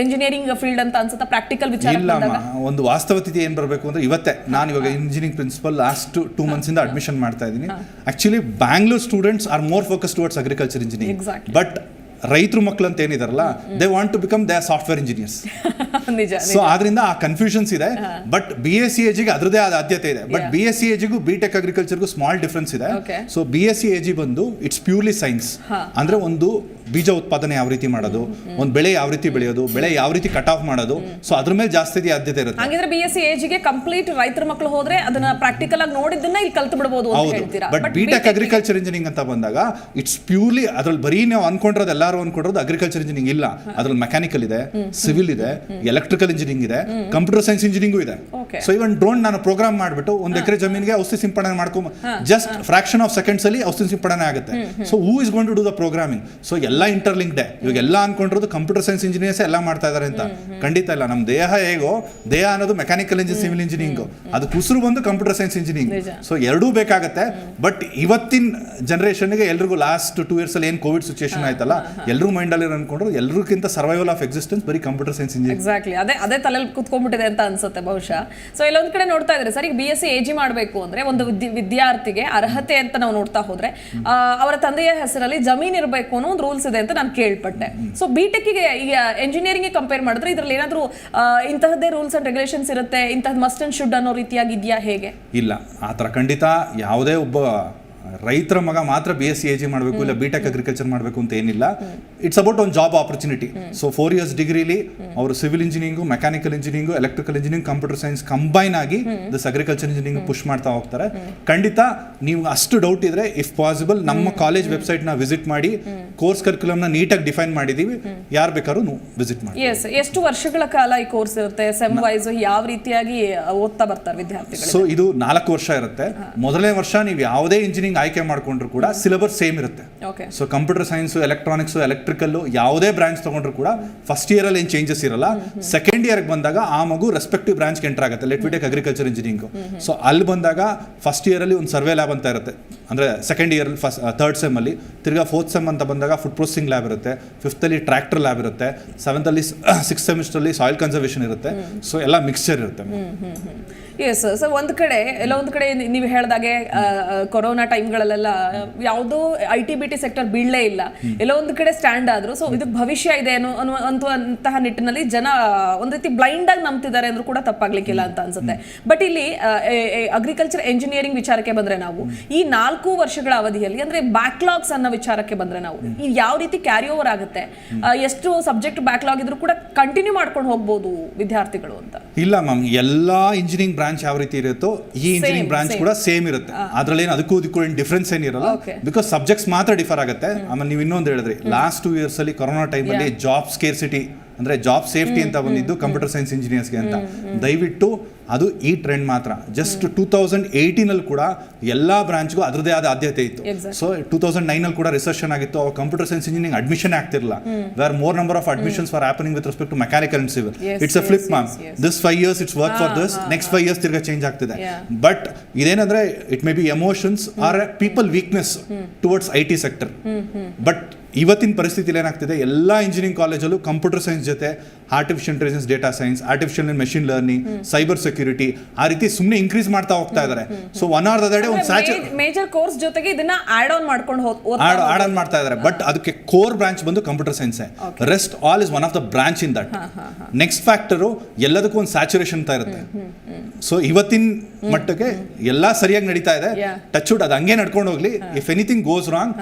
ಇಂಜಿನಿಯರಿಂಗ್ ಫೀಲ್ಡ್ ಅಂತ ಅನ್ಸುತ್ತಾ ಪ್ರಾಕ್ಟಿಕಲ್ ವಿಚಾರ? ಇಲ್ಲ, ಒಂದು ವಾಸ್ತವತೆ ಏನ್ ಬರಬೇಕು ಅಂದ್ರೆ ಇವತ್ತೇ ನಾನು ಇವಾಗ ಇಂಜಿನಿಯರಿಂಗ್ ಪ್ರಿನ್ಸಿಪಲ್ ಲಾಸ್ಟ್ 2 months ಇಂದ ಅಡ್ಮಿಷನ್ ಮಾಡ್ತಾ ಇದ್ದೀನಿ. Actually Bangalore students are more focus towards agriculture engineering, but ರೈತರ ಮಕ್ಕಳು ಅಂತ ಏನಿದಾರಲ್ಲ they want to become they software engineers. So ಆದ್ರಿಂದ ಆ ಕನ್ಫ್ಯೂಷನ್ಸ್ ಇದೆ. ಬಟ್ BSc AG ಗೆ ಅದ್ರದೇ ಆದ ಆದ್ಯತೆ ಇದೆ. ಬಟ್ BSc AG ಗೂ BTech ಅಗ್ರಿಕಲ್ಚರ್ಗೂ ಸ್ಮಾಲ್ ಡಿಫ್ರೆನ್ಸ್ ಇದೆ. ಸೊ BSc AG ಬಂದು ಇಟ್ಸ್ ಪ್ಯೂರ್ಲಿ ಸೈನ್ಸ್. ಅಂದ್ರೆ ಒಂದು ಬೀಜ ಉತ್ಪಾದನೆ ಯಾವ ರೀತಿ ಮಾಡೋದು, ಒಂದು ಬೆಳೆ ಯಾವ ರೀತಿ ಬೆಳೆಯೋದು, ಬೆಳೆ ಯಾವ ರೀತಿ ಕಟ್ ಆಫ್ ಮಾಡೋದು, ಸೊ ಅದ್ರ ಮೇಲೆ ಜಾಸ್ತಿ ಆದ್ಯತೆ ಇರುತ್ತೆ. ಹಾಗಿದ್ರೆ BSc AG ಗೆ ಕಂಪ್ಲೀಟ್ ರೈತರ ಮಕ್ಕಳು ಹೋದ್ರೆ ಅದನ್ನ ಪ್ರಾಕ್ಟಿಕಲ್ ಆಗಿ ನೋಡಿದ್ದನ್ನ ಇಲ್ಲಿ ಕಲ್ತು ಬಿಡಬಹುದು ಅಂತ ಹೇಳ್ತೀರಾ? ಬಟ್ BTech ಅಗ್ರಿಕಲ್ಚರ್ ಇಂಜಿನಿಯರಿಂಗ್ ಅಂತ ಬಂದಾಗ ಇಟ್ಸ್ ಪ್ಯೂರ್ಲಿ ಅದ್ರಲ್ಲಿ ಬರೀ ನಾವು ಅನ್ಕೊಂಡಿರೋದು ಎಲ್ಲರೂ ಅನ್ಕೊಂಡಿರೋದು ಅಗ್ರಿಕಲ್ಚರ್ ಇಂಜಿನಿಯರಿಂಗ್ ಇಲ್ಲ. ಅದ್ರಲ್ಲಿ ಮೆಕ್ಯಾನಿಕಲ್ ಇದೆ, ಸಿವಿಲ್ ಇದೆ, ಎಲೆಕ್ಟ್ರಿಕಲ್ ಇಂಜಿನಿಯರಿಂಗ್ ಇದೆ, ಕಂಪ್ಯೂಟರ್ ಸೈನ್ಸ್ ಇಂಜಿನಿಯರಿಂಗ್ ಇದೆ. ಸೊ ಇವನ್ ಡ್ರೋನ್ ನಾನು ಪ್ರೋಗ್ರಾಮ್ ಮಾಡ್ಬಿಟ್ಟು 1 ಎಕರೆ ಜಮೀನಿಗೆ ಔಷಧಿ ಸಿಂಪಡಣೆ ಮಾಡ್ಕೊಂಡ್ ಜಸ್ಟ್ ಫ್ರಾಕ್ಷನ್ ಆಫ್ ಸೆಕೆಂಡ್ಸ್ ಅಲ್ಲಿ ಔಷಧಿ ಸಿಂಪಡಣೆ ಆಗುತ್ತೆ. So who is going to do the programming? So ಎಲ್ಲ ಇಂಟರ್ಲಿಂಕ್ಡ್. ಇವಾಗ ಎಲ್ಲ ಅನ್ಕೊಂಡಿರೋದು ಕಂಪ್ಯೂಟರ್ ಸೈನ್ಸ್ ಇಂಜಿನಿಯರ್ಸ್ ಎಲ್ಲ ಮಾಡ್ತಾ ಇದಾರೆ ಅಂತ. ಖಂಡಿತ ಇಲ್ಲ. ನಮ್ಮ ದೇಹ ಹೇಗೋ ದೇಹ ಅನ್ನೋದು ಮೆಕ್ಯಾನಿಕಲ್ ಇಂಜಿನ್, ಸಿವಿಲ್ ಇಂಜಿನಿಯರಿಂಗ್, ಅದು ಕುಸುರು ಬಂದು ಕಂಪ್ಯೂಟರ್ ಸೈನ್ಸ್ ಇಂಜಿನಿಯರಿಂಗ್. ಸೊ ಎರಡೂ ಬೇಕಾಗತ್ತೆ. ಬಟ್ ಇವತ್ತಿನ ಜನರೇಷನ್ಗೆ ಎಲ್ರಿಗೂ ಲಾಸ್ಟ್ 2 years ಅಲ್ಲಿ ಏನ್ ಕೋವಿಡ್ ಸಿಚುಯೇಷನ್ ಆಯ್ತಲ್ಲ, ಎಲ್ಲರೂ ಮೈಂಡ್ ಅಲ್ಲಿ ಅನ್ಕೊಂಡ್ರು ಎಲ್ಲರಿಗಿಂತ ಸರ್ವೈವಲ್ ಆಫ್ ಎಕ್ಸಿಸ್ಟೆನ್ಸ್ ಬರೀ ಕಂಪ್ಯೂಟರ್ ಸೈನ್ಸ್ ಇಂಜಿನಿಯರಿಂಗ್. ಎಕ್ಸಾಕ್ಟ್ಲಿ ಅದೇ ತಲೆಯಲ್ಲಿ ಕುತ್ಕೊಂಡ್ಬಿಟ್ಟಿದೆ ಅಂತ ಅನ್ಸುತ್ತೆ ಬಹುಶಃ. ಸೊ ಇಲ್ಲೊಂದ್ ಕಡೆ ನೋಡ್ತಾ ಇದ್ರೆ ಸರ್, ಈಗ BSc AG ಮಾಡಬೇಕು ಅಂದ್ರೆ ಒಂದು ವಿದ್ಯಾರ್ಥಿಗೆ ಅರ್ಹತೆ ಅಂತ ನಾವು ನೋಡ್ತಾ ಹೋದ್ರೆ ಅವರ ತಂದೆಯ ಹೆಸರಲ್ಲಿ ಜಮೀನ್ ಇರಬೇಕು ಅನ್ನೋ ಒಂದು ರೂಲ್ಸ್ ಇದೆ ಅಂತ ನಾನು ಕೇಳ್ಪಟ್ಟೆ. ಸೊ BTech ಗೆ ಈಗ ಎಂಜಿನಿಯರಿಂಗ್ ಕಂಪೇರ್ ಮಾಡಿದ್ರೆ ಇದ್ರಲ್ಲಿ ಏನಾದ್ರು ಇಂತಹದ್ದೇ ರೂಲ್ಸ್ ಅಂಡ್ ರೆಗ್ಯುಲೇಷನ್ಸ್ ಇರುತ್ತೆ, ಇಂತಹದ್ ಮಸ್ಟ್ ಅಂಡ್ ಶುಡ್ ಅನ್ನೋ ರೀತಿಯಾಗಿ ಇದೆಯಾ ಹೇಗೆ? ಇಲ್ಲ, ಆ ಥರ ಖಂಡಿತ ಯಾವುದೇ ಒಬ್ಬ ರೈತರ ಮಗ ಮಾತ್ರ BSc AG ಮಾಡಬೇಕು ಇಲ್ಲ BTech ಅಗ್ರಿಕಲ್ಚರ್ ಮಾಡಬೇಕು ಅಂತ ಏನಿಲ್ಲ. ಇಟ್ಸ್ ಅಬೌಟ್ ಒಂದು ಜಾಬ್ ಆಪರ್ಚುನಿಟಿ. ಸೊ 4 years ಡಿಗ್ರಿಲಿ ಅವರು civil engineering, mechanical engineering, electrical engineering, computer science combine ಆಗಿ ದಿಸ್ ಅಗ್ರಿಕಲ್ಚರ್ ಇಂಜಿನಿಯರಿಂಗ್ ಪುಷ್ ಮಾಡ್ತಾ ಹೋಗ್ತಾರೆ. ಖಂಡಿತ ನೀವು ಅಷ್ಟು ಡೌಟ್ ಇದ್ರೆ ಇಫ್ ಪಾಸಿಬಲ್ ನಮ್ಮ ಕಾಲೇಜ್ ವೆಬ್ಸೈಟ್ನ ವಿಸಿಟ್ ಮಾಡಿ, ಕೋರ್ಸ್ ಕರಿಕ್ಯುಲಮ್ನ ನೀಟಾಗಿ ಡಿಫೈನ್ ಮಾಡಿದೀವಿ, ಯಾರು ಬೇಕಾದ್ರೂ ವಿಸಿಟ್ ಮಾಡಿ. ಎಷ್ಟು ವರ್ಷಗಳ ಕಾಲ ಈ ಕೋರ್ಸ್ ಇರುತ್ತೆ? ಸೆಮ್ ವೈಸ್ ಯಾವ ರೀತಿಯಾಗಿ ಓದ್ತಾ ಬರ್ತಾರೆ ವಿದ್ಯಾರ್ಥಿಗಳು? ಸೊ ಇದು 4 ವರ್ಷ ಇರುತ್ತೆ. ಮೊದಲನೇ ವರ್ಷ ನೀವು ಯಾವುದೇ ಇಂಜಿನಿಯರಿಂಗ್ ಆಯ್ಕೆ ಮಾಡ್ಕೊಂಡ್ರು ಕೂಡ ಸಿಲೆಬಸ್ ಸೇಮ್ ಇರುತ್ತೆ. So computer science, electronics, electrical ಯಾವುದೇ ಬ್ರಾಂಚ್ ತಗೊಂಡ್ರು ಕೂಡ ಫಸ್ಟ್ ಇಯರ್ ಅಲ್ಲಿ ಏನು ಚೇಂಜಸ್ ಇರಲ್ಲ. ಸೆಕೆಂಡ್ ಇಯರ್ ಬಂದಾಗ ಆ ಮಗು ರೆಸ್ಪೆಕ್ಟಿವ್ ಬ್ರಾಂಚ್ ಎಂಟರ್ ಆಗುತ್ತೆ. Let we take agriculture engineering. So ಅಲ್ಲಿ ಬಂದಾಗ ಫಸ್ಟ್ ಇಯರ್ ಅಲ್ಲಿ ಒಂದು ಸರ್ವೆ ಲ್ಯಾಬ್ ಅಂತ ಇರುತ್ತೆ. ಅಂದ್ರೆ ಸೆಕೆಂಡ್ ಇಯರ್ ಥರ್ಡ್ ಸೆಮ್ ಅಲ್ಲಿ, ತಿರ್ಗಾ 4th ಸೆಮ್ ಅಂತ ಬಂದಾಗ ಫುಡ್ ಪ್ರೊಸೆಸಿಂಗ್ ಲ್ಯಾಬ್ ಇರುತ್ತೆ, 5th ಅಲ್ಲಿ ಟ್ರ್ಯಾಕ್ಟರ್ ಲ್ಯಾಬ್ ಇರುತ್ತೆ, 7th ಅಲ್ಲಿ 6th ಸೆಮಿಸ್ಟರ್ ಅಲ್ಲಿ ಸಾಯಿಲ್ ಕನ್ಸರ್ವೇಷನ್ ಇರುತ್ತೆ. ಸೊ ಎಲ್ಲ ಮಿಕ್ಸ್ಚರ್ ಇರುತ್ತೆ. ಎಸ್ ಸರ್, ಒಂದು ಕಡೆ ಎಲ್ಲ ಒಂದು ಕಡೆ ನೀವು ಹೇಳಿದಾಗೆ ಕೊರೋನಾ ಟೈಮ್ಗಳಲ್ಲೆಲ್ಲ ಯಾವುದೋ IT-BT ಸೆಕ್ಟರ್ ಬೀಳಲೇ ಇಲ್ಲ, ಎಲ್ಲೋ ಒಂದು ಕಡೆ ಸ್ಟ್ಯಾಂಡ್ ಆದ್ರು. ಸೊ ಇದಕ್ಕೆ ಭವಿಷ್ಯ ಇದೆ ಅನ್ನುವಂತಹ ನಿಟ್ಟಿನಲ್ಲಿ ಜನ ಒಂದು ರೀತಿ ಬ್ಲೈಂಡ್ ಆಗಿ ನಂಬ್ತಿದ್ದಾರೆ ಅಂದ್ರೂ ಕೂಡ ತಪ್ಪಾಗ್ಲಿಕ್ಕಿಲ್ಲ ಅಂತ ಅನ್ಸುತ್ತೆ. ಬಟ್ ಇಲ್ಲಿ ಅಗ್ರಿಕಲ್ಚರ್ ಎಂಜಿನಿಯರಿಂಗ್ ವಿಚಾರಕ್ಕೆ ಬಂದ್ರೆ ನಾವು ಈ 4 ವರ್ಷಗಳ ಅವಧಿಯಲ್ಲಿ ಅಂದ್ರೆ ಬ್ಯಾಕ್ಲಾಗ್ಸ್ ಅನ್ನೋ ವಿಚಾರಕ್ಕೆ ಬಂದ್ರೆ ನಾವು ಯಾವ ರೀತಿ ಕ್ಯಾರಿ ಓವರ್ ಆಗುತ್ತೆ? ಎಷ್ಟು ಸಬ್ಜೆಕ್ಟ್ ಬ್ಯಾಕ್ಲಾಗ್ ಇದ್ರೂ ಕೂಡ ಕಂಟಿನ್ಯೂ ಮಾಡ್ಕೊಂಡು ಹೋಗ್ಬೋದು ವಿದ್ಯಾರ್ಥಿಗಳು ಅಂತ? ಇಲ್ಲ ಮ್ಯಾಮ್, ಎಲ್ಲಾ ಇಂಜಿನಿಯರಿಂಗ್ ಬ್ರಾಂಚ್ ಯಾವ ರೀತಿ ಇರುತ್ತೋ ಈ ಇಂಜಿನಿಯರಿಂಗ್ ಬ್ರಾಂಚ್ ಕೂಡ ಸೇಮ್ ಇರುತ್ತೆ. ಅದ್ರಲ್ಲಿ ಏನು ಅದಕ್ಕೂ ಏನು ಡಿಫ್ರೆನ್ಸ್ ಏನಿರಲ್ಲ. ಬಿಕಾಸ್ ಸಬ್ಜೆಕ್ಟ್ಸ್ ಮಾತ್ರ ಡಿಫರ್ ಆಗುತ್ತೆ. ಆಮೇಲೆ ನೀವು ಇನ್ನೊಂದು ಹೇಳಿದ್ರಿ, ಲಾಸ್ಟ್ 2 years ಅಲ್ಲಿ ಕೊರೋನಾ ಟೈಮ್ ಅಲ್ಲಿ ಜಾಬ್ ಸ್ಕೇರ್ಸಿಟಿ ಅಂದರೆ ಜಾಬ್ ಸೇಫ್ಟಿ ಅಂತ ಬಂದಿದ್ದು ಕಂಪ್ಯೂಟರ್ ಸೈನ್ಸ್ ಇಂಜಿನಿಯರ್ಸ್ಗೆ ಅಂತ. ದಯವಿಟ್ಟು ಅದು ಈ ಟ್ರೆಂಡ್ ಮಾತ್ರ. ಜಸ್ಟ್ 2018 ಕೂಡ ಎಲ್ಲ ಬ್ರಾಂಚ್ಗೂ ಅದರದೇ ಆದ ಆದ್ಯತೆ ಇತ್ತು. ಸೊ 2009 ಕೂಡ ರಿಸರ್ಷನ್ ಆಗಿತ್ತು, ಅವಾಗ ಕಂಪ್ಯೂಟರ್ ಸೈನ್ಸ್ ಇಂಜಿನಿಯರಿಂಗ್ ಅಡ್ಮಿಷನ್ ಆಗ್ತಿರಲಿಲ್ಲ. Where more number of admissions for happening with respect to mechanical and civil. It's a flip ma'am. This 5 years it's work for this, next 5 years ತಿರ್ಗಾ change ಆಗ್ತಿದೆ. But ಇದೇನಂದ್ರೆ it may be emotions are people weakness towards IT sector. But ಇವತ್ತಿನ ಪರಿಸ್ಥಿತಿಲಿ ಏನಾಗ್ತಿದೆ, ಎಲ್ಲ engineering ಕಾಲೇಜಲ್ಲೂ computer science ಜೊತೆ artificial intelligence, data science, artificial and machine learning, cyber security ಆ ರೀತಿ ಸುಮ್ಮನೆ ಇನ್ಕ್ರೀಸ್ ಮಾಡ್ತಾ ಹೋಗ್ತಾ ಇದ್ದಾರೆ. So one are the day ಒಂದು ಮೇಜರ್ ಕೋರ್ಸ್ ಜೊತೆಗೆ ಇದನ್ನ ಆಡ್ ಆನ್ ಮಾಡ್ಕೊಂಡು ಆಡ್ ಆನ್ ಮಾಡ್ತಾ ಇದ್ದಾರೆ. ಬಟ್ ಅದಕ್ಕೆ ಕೋರ್ ಬ್ರಾಂಚ್ ಬಂದು computer science. Rest all is one of the branch in that. Next factor ಎಲ್ಲದಕ್ಕೂ ಒಂದು ಸ್ಯಾಚುರೇಷನ್ ಅಂತ ಇರುತ್ತೆ. ಸೊ ಇವತ್ತಿನ ಮಟ್ಟಕ್ಕೆ ಎಲ್ಲ ಸರಿಯಾಗಿ ನಡೀತಾ ಇದೆ. ಟಚ್ ವುಡ್ ಅದು ಹಂಗೆ ನಡ್ಕೊಂಡು ಹೋಗ್ಲಿ. If anything goes wrong,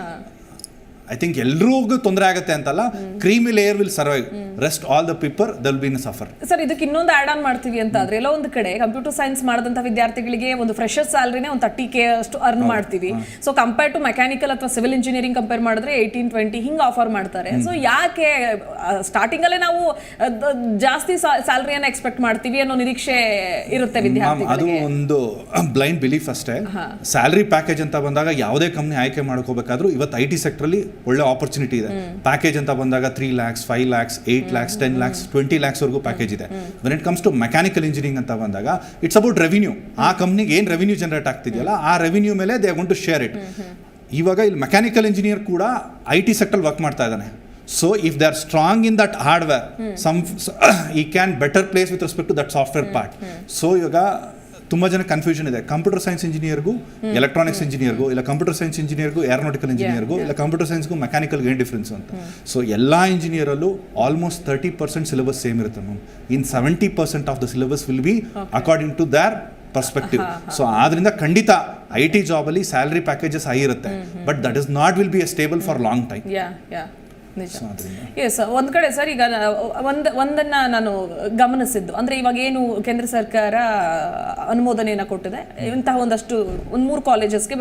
I think ಎಲ್ರಿಗೂ ತೊಂದರೆ ಆಗುತ್ತೆ ಅಂತಲ್ಲ, creamy layer will survive, rest all the people they'll be in suffer. Sir, ಇದಕ್ಕೆ ಇನ್ನೊಂದು ಆಡ್ ಆನ್ ಮಾಡ್ತೀವಿ ಅಂತ ಆದ್ರೆ ಎಲ್ಲೋ ಒಂದು ಕಡೆ ಕಂಪ್ಯೂಟರ್ ಸೈನ್ಸ್ ಮಾಡಿದಂಥ ವಿದ್ಯಾರ್ಥಿಗಳಿಗೆ ಒಂದು ಫ್ರೆಶರ್ ಸ್ಯಾಲರಿನೇ ಒಂದು 30K ಅಷ್ಟು ಅರ್ನ್ ಮಾಡ್ತೀವಿ. ಸೊ ಕಂಪೇರ್ ಟು ಮೆಕ್ಯಾನಿಕಲ್ ಅಥವಾ ಸಿವಿಲ್ ಇಂಜಿನಿಯರಿಂಗ್ ಕಂಪೇರ್ ಮಾಡಿದ್ರೆ 18-20 ಹಿಂಗೆ ಆಫರ್ ಮಾಡ್ತಾರೆ. ಸೊ ಯಾಕೆ ಸ್ಟಾರ್ಟಿಂಗ್ ಅಲ್ಲೇ ನಾವು ಜಾಸ್ತಿ ಸ್ಯಾಲರಿಯನ್ನು ಎಕ್ಸ್ಪೆಕ್ಟ್ ಮಾಡ್ತೀವಿ ಅನ್ನೋ ನಿರೀಕ್ಷೆ ಇರುತ್ತೆ ವಿದ್ಯಾರ್ಥಿಗಳಿಗೆ? ಅದು ಒಂದು ಬ್ಲೈಂಡ್ ಬಿಲೀಫ್ ಅಷ್ಟೇ. ಸ್ಯಾಲರಿ ಪ್ಯಾಕೇಜ್ ಅಂತ ಬಂದಾಗ ಯಾವುದೇ ಕಂಪ್ನಿ ಆಯ್ಕೆ ಮಾಡ್ಕೋಬೇಕಾದ್ರೂ ಇವತ್ತು IT ಸೆಕ್ಟರ್ಲಿ ಒಳ್ಳೆ ಆಪರ್ಚುನಿಟಿ ಇದೆ. ಪ್ಯಾಕೇಜ್ ಅಂತ ಬಂದಾಗ 3 lakhs, 5 lakhs, 8 lakhs, 10 lakhs, 20 lakhs ವರೆಗೂ ಪ್ಯಾಕೇಜ್ ಇದೆ. When it comes to mechanical engineering ಅಂತ ಬಂದಾಗ ಇಟ್ಸ್ ಅಬೌಟ್ ರೆವಿನ್ಯೂ. ಆ ಕಂಪ್ನಿಗೆ ಏನು ರೆವಿನ್ಯೂ ಜನರೇಟ್ ಆಗ್ತಿದೆಯಲ್ಲ, ಆ ರೆವಿನ್ಯೂ ಮೇಲೆ they are going to share it. ಇವಾಗ ಇಲ್ಲಿ ಮೆಕ್ಯಾನಿಕಲ್ ಇಂಜಿನಿಯರ್ ಕೂಡ IT ಸೆಕ್ಟರ್ ವರ್ಕ್ ಮಾಡ್ತಾ ಇದ್ದಾನೆ. So if they are strong in that hardware, ಈ can better place with respect to that software part. So ಇವಾಗ ತುಂಬ ಜನ ಕನ್ಫ್ಯೂಷನ್ ಇದೆ. ಕಂಪ್ಯೂಟರ್ ಸೈನ್ಸ್ ಇಂಜಿನಿಯರ್ಗೂ ಎಲೆಕ್ಟ್ರಾನಿಕ್ಸ್ ಇಂಜಿನಿಯರ್ಗೂ, ಇಲ್ಲ ಕಂಪ್ಯೂಟರ್ ಸೈನ್ಸ್ ಇಂಜಿನಿಯರ್ಗೂ ಏರೋನಾಟಿಕಲ್ ಇಂಜಿನಿಯರ್ಗೂ, ಇಲ್ಲ ಕಂಪ್ಯೂಟರ್ ಸೈನ್ಸ್ಗೂ ಮೆಕ್ಯಾನಿಕಲ್ಗೆ ಏನು ಡಿಫ್ರೆನ್ಸ್ ಅಂತ. ಸೊ ಎಲ್ಲ ಇಂಜಿನಿಯರಲ್ಲೂ ಆಲ್ಮೋಸ್ಟ್ 30% ಸಿಲೆಬಸ್ ಸೇಮ್ ಇರುತ್ತೆ ma'am. In 70% of the syllabus will be according to their perspective. So ಆದ್ರಿಂದ ಖಂಡಿತ IT ಜಾಬಲ್ಲಿ ಸ್ಯಾಲರಿ ಪ್ಯಾಕೇಜಸ್ ಹೈ ಇರುತ್ತೆ, but that is not will be a stable for long time. Yes, ಒಂದು ಕಡೆ sir, ಈಗ ಒಂದನ್ನು ನಾನು ಗಮನಿಸಿದ್ದು ಅಂದರೆ ಇವಾಗ ಏನು ಕೇಂದ್ರ ಸರ್ಕಾರ ಅನುಮೋದನೆಯನ್ನು ಕೊಟ್ಟಿದೆ, ಇಂತಹ ಒಂದು 3 ಕಾಲೇಜಸ್ಗೆ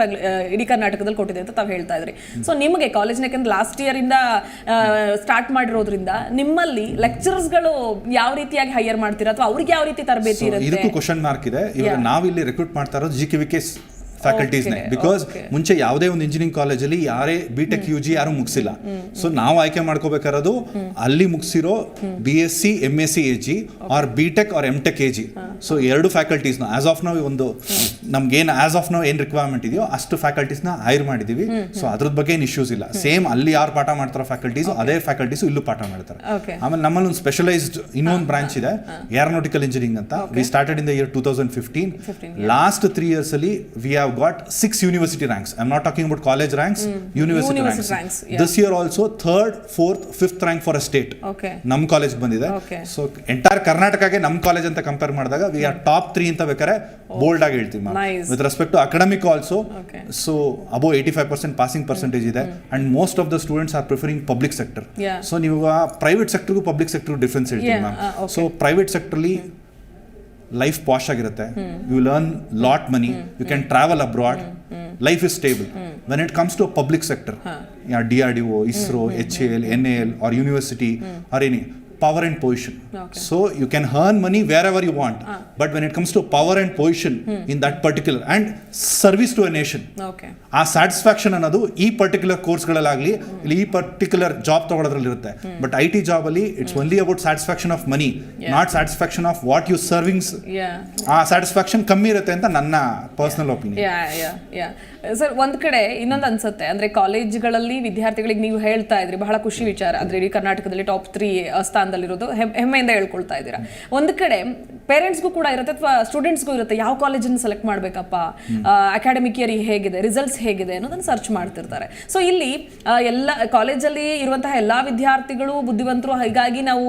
ಇಡೀ ಕರ್ನಾಟಕದಲ್ಲಿ ಕೊಟ್ಟಿದೆ ಅಂತ ತಾವು ಹೇಳ್ತಾ ಇದ್ರಿ. ಸೊ ನಿಮಗೆ ಕಾಲೇಜ್ನ ಯಾಕಂದ್ರೆ ಲಾಸ್ಟ್ ಇಯರಿಂದ ಸ್ಟಾರ್ಟ್ ಮಾಡಿರೋದ್ರಿಂದ ನಿಮ್ಮಲ್ಲಿ ಲೆಕ್ಚರರ್ಸ್ಗಳು ಯಾವ ರೀತಿಯಾಗಿ ಹೈಯರ್ ಮಾಡ್ತೀರಾ ಅಥವಾ ಅವ್ರಿಗೆ ಯಾವ ರೀತಿ ತರಬೇತಿ ಇರುತ್ತೆ? ಇದಕ್ಕೂ ಕ್ವಶನ್ ಮಾರ್ಕ್ ಇದೆ. ಇವಾಗ ನಾವಿಲ್ಲಿ ರಿಕ್ರೂಟ್ ಮಾಡ್ತಾ ಇರೋದು GKVK ಫ್ಯಾಕಲ್ಟೀಸ್ನೇ. ಬಿಕಾಸ್ ಮುಂಚೆ ಯಾವುದೇ ಒಂದು ಇಂಜಿನಿಯರಿಂಗ್ ಕಾಲೇಜಲ್ಲಿ ಯಾರೇ BTech UG ಯಾರು ಮುಗಿಸಿಲ್ಲ. ಸೊ ನಾವು ಆಯ್ಕೆ ಮಾಡ್ಕೋಬೇಕಾರೋದು ಅಲ್ಲಿ ಮುಗಿಸಿರೋ BSc MSc AG or BTech or MTech AG. So 2 ಫ್ಯಾಕಲ್ಟೀಸ್ನ ಆಸ್ ಆಫ್ ನಾವು ಒಂದು ನಮ್ಗೇನು ಆಸ್ ಆಫ್ ನಾವು ಏನು ರಿಕ್ವೈರ್ಮೆಂಟ್ ಇದೆಯೋ ಅಷ್ಟು ಫ್ಯಾಕಲ್ಟೀಸ್ನ ಹೈರ್ ಮಾಡಿದ್ದೀವಿ. ಸೊ ಅದ್ರದ್ದು ಬಗ್ಗೆ ಏನು ಇಶ್ಯೂಸ್ ಇಲ್ಲ. ಸೇಮ್ ಅಲ್ಲಿ ಯಾರು ಪಾಠ ಮಾಡ್ತಾರೋ ಫ್ಯಾಕಲ್ಟೀಸು ಅದೇ ಫ್ಯಾಕಲ್ಟೀಸು ಇಲ್ಲೂ ಪಾಠ ಮಾಡ್ತಾರೆ. ಆಮೇಲೆ ನಮ್ಮಲ್ಲಿ ಒಂದು ಸ್ಪೆಷಲೈಸ್ಡ್ ಇನ್ನೊಂದು ಬ್ರಾಂಚ್ ಇದೆ, ಏರೋನಾಟಿಕಲ್ ಇಂಜಿನಿಯರಿಂಗ್ ಅಂತ. We started in the year 2015. Last 3 years ಅಲ್ಲಿ we have got 6 university ranks. I'm not talking about college ranks, university ranks. This year also 3rd, 4th, 5th rank for a state. ನಮ್ಮ college ಬಂದಿದೆ. So entire ಕರ್ನಾಟಕಗೆ ನಮ್ಮ college ಅಂತ compare ಮಾಡಿದಾಗ we are top 3 ಅಂತ ಬೇಕಾದ್ರೆ bold ಆಗಿ ಹೇಳ್ತೀವಿ ma'am. With respect to academic also, so above 85% passing percentage ಇದೆ. And most of the students are preferring public sector. So ನೀವು ಪ್ರೈವೇಟ್ ಸೆಕ್ಟರ್ಗೂ ಪಬ್ಲಿಕ್ ಸೆಕ್ಟರ್ಗೂ ಡಿಫ್ರೆನ್ಸ್ ಹೇಳ್ತೀವಿ ಮ್ಯಾಮ್. ಸೊ ಪ್ರೈವೇಟ್ ಸೆಕ್ಟರ್ಲಿ ಲೈಫ್ ಪಾಶ್ ಆಗಿರುತ್ತೆ, you learn lot money, you can travel abroad, life is stable. When it comes to public sector, DRDO, ISRO, HAL, NAL or university or any power and position. So you can earn money wherever you want, but when it comes to power and position in that particular and service to a nation, ಆ satisfaction ಅನ್ನೋದು ಈ particular ಕೋರ್ಸ್ಗಳಲ್ಲಾಗಲಿ ಇಲ್ಲಿ ಈ particular job ತಗೊಳ್ಳೋದ್ರಲ್ಲಿ ಇರುತ್ತೆ. But IT ಜಾಬಲ್ಲಿ it's only about satisfaction of money, not satisfaction of what you servings. ಆ satisfaction ಕಮ್ಮಿ ಇರುತ್ತೆ ಅಂತ ನನ್ನ ಪರ್ಸನಲ್ ಒಪಿನಿಯನ್. ಸರ್, ಒಂದ್ ಕಡೆ ಇನ್ನೊಂದು ಅನ್ಸುತ್ತೆ, ಅಂದ್ರೆ ಕಾಲೇಜ್ಗಳಲ್ಲಿ ವಿದ್ಯಾರ್ಥಿಗಳಿಗೆ ನೀವು ಹೇಳ್ತಾ ಇದ್ರಿ ಬಹಳ ಖುಷಿ ವಿಚಾರ, ಅಂದ್ರೆ ಇಡೀ ಕರ್ನಾಟಕದಲ್ಲಿ ಟಾಪ್ 3 ಸ್ಥಾನದಲ್ಲಿರೋದು ಹೆಮ್ಮೆಯಿಂದ ಹೇಳ್ಕೊಳ್ತಾ ಇದ್ದೀರಾ. ಒಂದು ಕಡೆ ಪೇರೆಂಟ್ಸ್ಗೂ ಕೂಡ ಇರುತ್ತೆ ಅಥವಾ ಸ್ಟೂಡೆಂಟ್ಸ್ಗೂ ಇರುತ್ತೆ, ಯಾವ ಕಾಲೇಜನ್ನು ಸೆಲೆಕ್ಟ್ ಮಾಡಬೇಕಪ್ಪ, ಅಕಾಡೆಮಿಕ್ ಇಯರ್ ಹೇಗಿದೆ, ರಿಸಲ್ಟ್ಸ್ ಹೇಗಿದೆ ಅನ್ನೋದನ್ನು ಸರ್ಚ್ ಮಾಡ್ತಿರ್ತಾರೆ. ಸೊ ಇಲ್ಲಿ ಎಲ್ಲ ಕಾಲೇಜಲ್ಲಿ ಇರುವಂತಹ ಎಲ್ಲ ವಿದ್ಯಾರ್ಥಿಗಳು ಬುದ್ಧಿವಂತರು, ಹೀಗಾಗಿ ನಾವು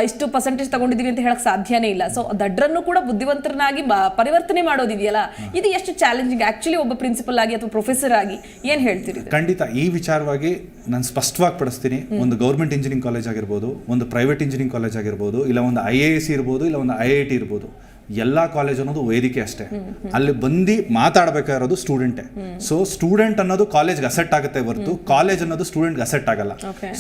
ಇಷ್ಟು ಪರ್ಸೆಂಟೇಜ್ ತಗೊಂಡಿದ್ದೀವಿ ಅಂತ ಹೇಳಕ್ ಸಾಧ್ಯನೇ ಇಲ್ಲ. ಸೊ ದಡ್ರನ್ನು ಕೂಡ ಬುದ್ಧಿವಂತರನ್ನಾಗಿ ಪರಿವರ್ತನೆ ಮಾಡೋದಿದೆಯಲ್ಲ, ಇದು ಎಷ್ಟು ಚಾಲೆಂಜಿಂಗ್ ಆಕ್ಚುಲಿ ಒಬ್ಬ ಪ್ರಿನ್ಸಿಪಲ್ ಆಗಿ ಅಥವಾ ಪ್ರೊಫೆಸರ್ ಆಗಿ ಏನು ಹೇಳ್ತೀರಿ? ಖಂಡಿತ ಈ ವಿಚಾರವಾಗಿ ನಾನು ಸ್ಪಷ್ಟವಾಗಿ ಪಡಿಸ್ತೀನಿ. ಒಂದು ಗೌರ್ಮೆಂಟ್ ಇಂಜಿನಿಯರಿಂಗ್ ಕಾಲೇಜ್ ಆಗಿರ್ಬೋದು, ಒಂದು ಪ್ರೈವೇಟ್ ಇಂಜಿನಿಯರಿಂಗ್ ಕಾಲೇಜ್ ಆಗಿರ್ಬೋದು, ಇಲ್ಲ ಒಂದು IAS ಇರ್ಬೋದು, ಇಲ್ಲ ಒಂದು IIT ಇರ್ಬೋದು, ಎಲ್ಲ ಕಾಲೇಜ್ ಅನ್ನೋದು ವೇದಿಕೆ ಅಷ್ಟೇ. ಅಲ್ಲಿ ಬಂದು ಮಾತಾಡಬೇಕಾಗಿರೋದು ಸ್ಟೂಡೆಂಟೇ. ಸೊ ಸ್ಟೂಡೆಂಟ್ ಅನ್ನೋದು ಕಾಲೇಜ್ಗೆ ಅಸೆಟ್ ಆಗುತ್ತೆ ಹೊರತು ಕಾಲೇಜ್ ಅನ್ನೋದು ಸ್ಟೂಡೆಂಟ್ಗೆ ಅಸೆಟ್ ಆಗಲ್ಲ.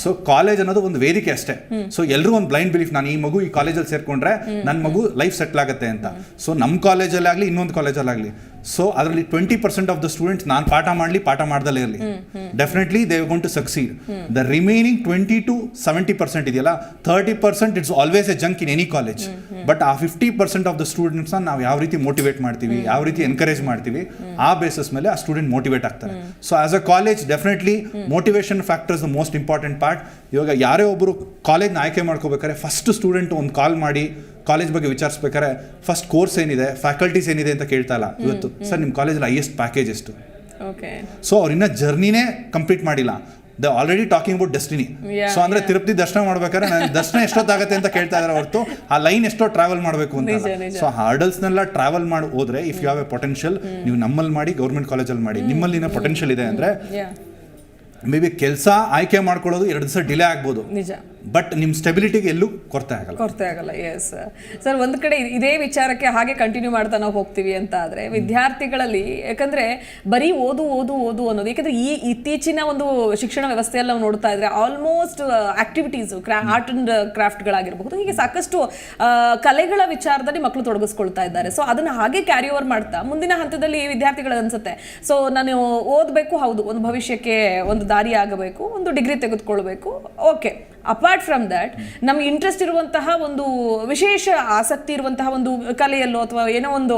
ಸೊ ಕಾಲೇಜ್ ಅನ್ನೋದು ಒಂದು ವೇದಿಕೆ ಅಷ್ಟೇ. ಸೊ ಎಲ್ಲರೂ ಒಂದು ಬ್ಲೈಂಡ್ ಬಿಲೀಫ್, ನಾನು ಈ ಮಗು ಈ ಕಾಲೇಜಲ್ಲಿ ಸೇರ್ಕೊಂಡ್ರೆ ನನ್ನ ಮಗು ಲೈಫ್ ಸೆಟ್ಲ್ ಆಗುತ್ತೆ ಅಂತ. ಸೊ ನಮ್ಮ ಕಾಲೇಜಲ್ಲಿ ಆಗಲಿ ಇನ್ನೊಂದು ಕಾಲೇಜಲ್ಲಾಗಲಿ, ಸೊ ಅದರಲ್ಲಿ 20% ಆಫ್ ದ ಸ್ಟೂಡೆಂಟ್ಸ್ ನಾನು ಪಾಠ ಮಾಡ್ದಲ್ಲೇ ಇರಲಿ, definitely they gone to succeed. The remaining 20 to 70% ಇದೆಯಲ್ಲ, 30% it's always a junk in any college. But ಆ 50% ಆಫ್ ದ ಸ್ಟೂಡೆಂಟ್ಸ್ನ ನಾವು ಯಾವ ರೀತಿ ಮೋಟಿವೇಟ್ ಮಾಡ್ತೀವಿ, ಯಾವ ರೀತಿ ಎನ್ಕರೇಜ್ ಮಾಡ್ತೀವಿ, ಆ ಬೇಸಿಸ್ ಮೇಲೆ ಆ ಸ್ಟೂಡೆಂಟ್ ಮೋಟಿವೇಟ್ ಆಗ್ತಾರೆ. So as a college definitely motivation factor is the most important part. ಇವಾಗ ಯಾರೇ ಒಬ್ಬರು ಕಾಲೇಜ್ನ ಆಯ್ಕೆ ಮಾಡ್ಕೋಬೇಕಾದ್ರೆ ಫಸ್ಟ್ ಸ್ಟೂಡೆಂಟ್ ಒಂದು ಕಾಲ್ ಮಾಡಿ ಕಾಲೇಜ್ ಬಗ್ಗೆ ವಿಚಾರಿಸ್ಬೇಕಾದ್ರೆ ಫಸ್ಟ್ ಕೋರ್ಸ್ ಏನಿದೆ, ಫ್ಯಾಕಲ್ಟೀಸ್ ಏನಿದೆ ಅಂತ ಕೇಳ್ತಾ ಇಲ್ಲ. ಇವತ್ತು ಸರ್ ನಿಮ್ಮ ಕಾಲೇಜಲ್ಲಿ ಹೈಯೆಸ್ಟ್ ಪ್ಯಾಕೇಜ್ ಎಷ್ಟು? ಸೊ ಅವ್ರು ಇನ್ನೂ ಜರ್ನಿನೇ ಕಂಪ್ಲೀಟ್ ಮಾಡಿಲ್ಲ, the already talking about destiny. So ಅಂದ್ರೆ ತಿರುಪತಿ ದರ್ಶನ ಮಾಡ್ಬೇಕಾದ್ರೆ ನನ್ನ ದರ್ಶನ ಎಷ್ಟೊತ್ತಾಗುತ್ತೆ ಅಂತ ಕೇಳ್ತಾ ಇದ್ದಾರೆ ಹೊರತು ಆ ಲೈನ್ ಎಷ್ಟೋ ಟ್ರಾವೆಲ್ ಮಾಡಬೇಕು ಅಂತ. ಸೊ ಹಾರ್ಡಲ್ಸ್ನೆಲ್ಲ ಟ್ರಾವೆಲ್ ಮಾಡಿ ಹೋದ್ರೆ if you have a potential, ನೀವು ನಮ್ಮಲ್ಲಿ ಮಾಡಿ, ಗೌರ್ಮೆಂಟ್ ಕಾಲೇಜಲ್ಲಿ ಮಾಡಿ, ನಿಮ್ಮಲ್ಲಿ ಪೊಟೆನ್ಷಿಯಲ್ ಇದೆ ಅಂದ್ರೆ ಮೇ ಬಿ ಕೆಲಸ ಆಯ್ಕೆ ಮಾಡ್ಕೊಳ್ಳೋದು 2 ದಿವಸ ಡಿಲೇ ಆಗ್ಬೋದು, ನಿಜ. ಬಟ್ ನಿಮ್ಮ ಸ್ಟೆಬಿಲಿಟಿಗೆ ಎಲ್ಲೂ ಕೊರತೆ ಆಗಲ್ಲ. ಎಸ್ ಸರ್, ಒಂದು ಕಡೆ ಇದೇ ವಿಚಾರಕ್ಕೆ ಹಾಗೆ ಕಂಟಿನ್ಯೂ ಮಾಡ್ತಾ ನಾವು ಹೋಗ್ತೀವಿ ಅಂತ ಆದರೆ ವಿದ್ಯಾರ್ಥಿಗಳಲ್ಲಿ, ಯಾಕಂದ್ರೆ ಬರೀ ಓದು ಅನ್ನೋದು, ಯಾಕಂದ್ರೆ ಈ ಇತ್ತೀಚಿನ ಒಂದು ಶಿಕ್ಷಣ ವ್ಯವಸ್ಥೆಯಲ್ಲಿ ನಾವು ನೋಡ್ತಾ ಇದ್ರೆ ಆಲ್ಮೋಸ್ಟ್ ಆಕ್ಟಿವಿಟೀಸು, ಆರ್ಟ್ ಅಂಡ್ ಕ್ರಾಫ್ಟ್ಗಳಾಗಿರಬಹುದು, ಹೀಗೆ ಸಾಕಷ್ಟು ಕಲೆಗಳ ವಿಚಾರದಲ್ಲಿ ಮಕ್ಕಳು ತೊಡಗಿಸ್ಕೊಳ್ತಾ ಇದ್ದಾರೆ. ಸೊ ಅದನ್ನ ಹಾಗೆ ಕ್ಯಾರಿ ಓವರ್ ಮಾಡ್ತಾ ಮುಂದಿನ ಹಂತದಲ್ಲಿ ವಿದ್ಯಾರ್ಥಿಗಳು ಅನ್ಸುತ್ತೆ, ಸೊ ನಾನು ಓದಬೇಕು, ಹೌದು, ಒಂದು ಭವಿಷ್ಯಕ್ಕೆ ಒಂದು ದಾರಿ ಆಗಬೇಕು, ಒಂದು ಡಿಗ್ರಿ ತೆಗೆದುಕೊಳ್ಬೇಕು, ಓಕೆ. ಅಪಾರ್ಟ್ ಫ್ರಮ್ ದ್ಯಾಟ್ ನಮ್ಗೆ ಇಂಟ್ರೆಸ್ಟ್ ಇರುವಂತಹ ಒಂದು ವಿಶೇಷ ಆಸಕ್ತಿ ಇರುವಂತಹ ಒಂದು ಕಲೆಯಲ್ಲೋ ಅಥವಾ ಏನೋ ಒಂದು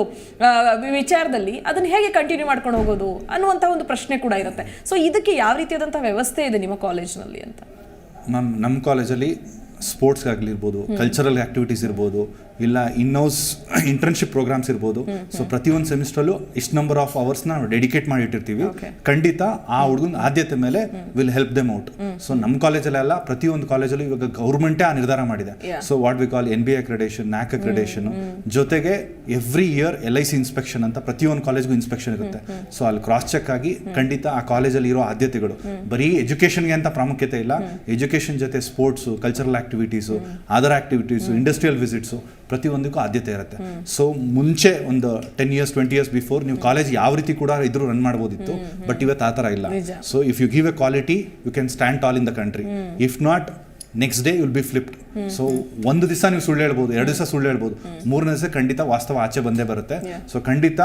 ವಿಚಾರದಲ್ಲಿ ಅದನ್ನು ಹೇಗೆ ಕಂಟಿನ್ಯೂ ಮಾಡ್ಕೊಂಡು ಹೋಗೋದು ಅನ್ನುವಂತಹ ಒಂದು ಪ್ರಶ್ನೆ ಕೂಡ ಇರುತ್ತೆ. ಸೊ ಇದಕ್ಕೆ ಯಾವ ರೀತಿಯಾದಂತಹ ವ್ಯವಸ್ಥೆ ಇದೆ ನಿಮ್ಮ ಕಾಲೇಜ್ನಲ್ಲಿ ಅಂತ? ನಮ್ಮ ಕಾಲೇಜಲ್ಲಿ ಸ್ಪೋರ್ಟ್ಸ್ಗಾಗಲಿರ್ಬೋದು, ಕಲ್ಚರಲ್ ಆ್ಯಕ್ಟಿವಿಟೀಸ್ ಇರ್ಬೋದು, ಇಲ್ಲ ಇನ್ನೋಸ್ ಇಂಟರ್ನ್ಶಿಪ್ ಪ್ರೋಗ್ರಾಮ್ಸ್ ಇರ್ಬೋದು. ಸೊ ಪ್ರತಿಯೊಂದು ಸೆಮಿಸ್ಟ್ರಲ್ಲೂ ಇಷ್ಟು ನಂಬರ್ ಆಫ್ ಅವರ್ಸ್ನ ನಾವು ಡೆಡಿಕೇಟ್ ಮಾಡಿ ಇಟ್ಟಿರ್ತೀವಿ. ಖಂಡಿತ ಆ ಹುಡುಗನ ಆದ್ಯತೆ ಮೇಲೆ will help them out. So ನಮ್ಮ ಕಾಲೇಜಲ್ಲೆಲ್ಲ ಪ್ರತಿಯೊಂದು ಕಾಲೇಜಲ್ಲೂ ಇವಾಗ ಗೌರ್ಮೆಂಟೇ ಆ ನಿರ್ಧಾರ ಮಾಡಿದೆ. So what we call NBA accreditation, NAC accreditation, ಜೊತೆಗೆ ಎವ್ರಿ ಇಯರ್ LIC ಇನ್ಸ್ಪೆಕ್ಷನ್ ಅಂತ ಪ್ರತಿಯೊಂದು ಕಾಲೇಜ್ಗೂ ಇನ್ಸ್ಪೆಕ್ಷನ್ ಇರುತ್ತೆ. ಸೊ ಅಲ್ಲಿ ಕ್ರಾಸ್ ಚೆಕ್ ಆಗಿ ಖಂಡಿತ ಆ ಕಾಲೇಜಲ್ಲಿ ಇರೋ ಆದ್ಯತೆಗಳು ಬರೀ ಎಜುಕೇಷನ್ಗೆ ಅಂತ ಪ್ರಾಮುಖ್ಯತೆ ಇಲ್ಲ, ಎಜುಕೇಷನ್ ಜೊತೆ sports, cultural activities, other activities, industrial visits, ಪ್ರತಿಯೊಂದಕ್ಕೂ ಆದ್ಯತೆ ಇರುತ್ತೆ. ಸೊ ಮುಂಚೆ ಒಂದು 10 years 20 years ಬಿಫೋರ್ ನೀವು ಕಾಲೇಜ್ ಯಾವ ರೀತಿ ಕೂಡ ಇದ್ರೂ ರನ್ ಮಾಡ್ಬೋದಿತ್ತು, ಬಟ್ ಇವತ್ತು ಆ ಥರ ಇಲ್ಲ. So if you give a quality you can stand tall in the country. If not next day will be flipped. So ಒಂದು ದಿವಸ ನೀವು ಸುಳ್ಳು ಹೇಳ್ಬೋದು, 2 ದಿವಸ ಸುಳ್ಳು ಹೇಳ್ಬೋದು, 3ನೇ ದಿವಸ ಖಂಡಿತ ವಾಸ್ತವ ಆಚೆ ಬಂದೇ ಬರುತ್ತೆ. ಸೊ ಖಂಡಿತ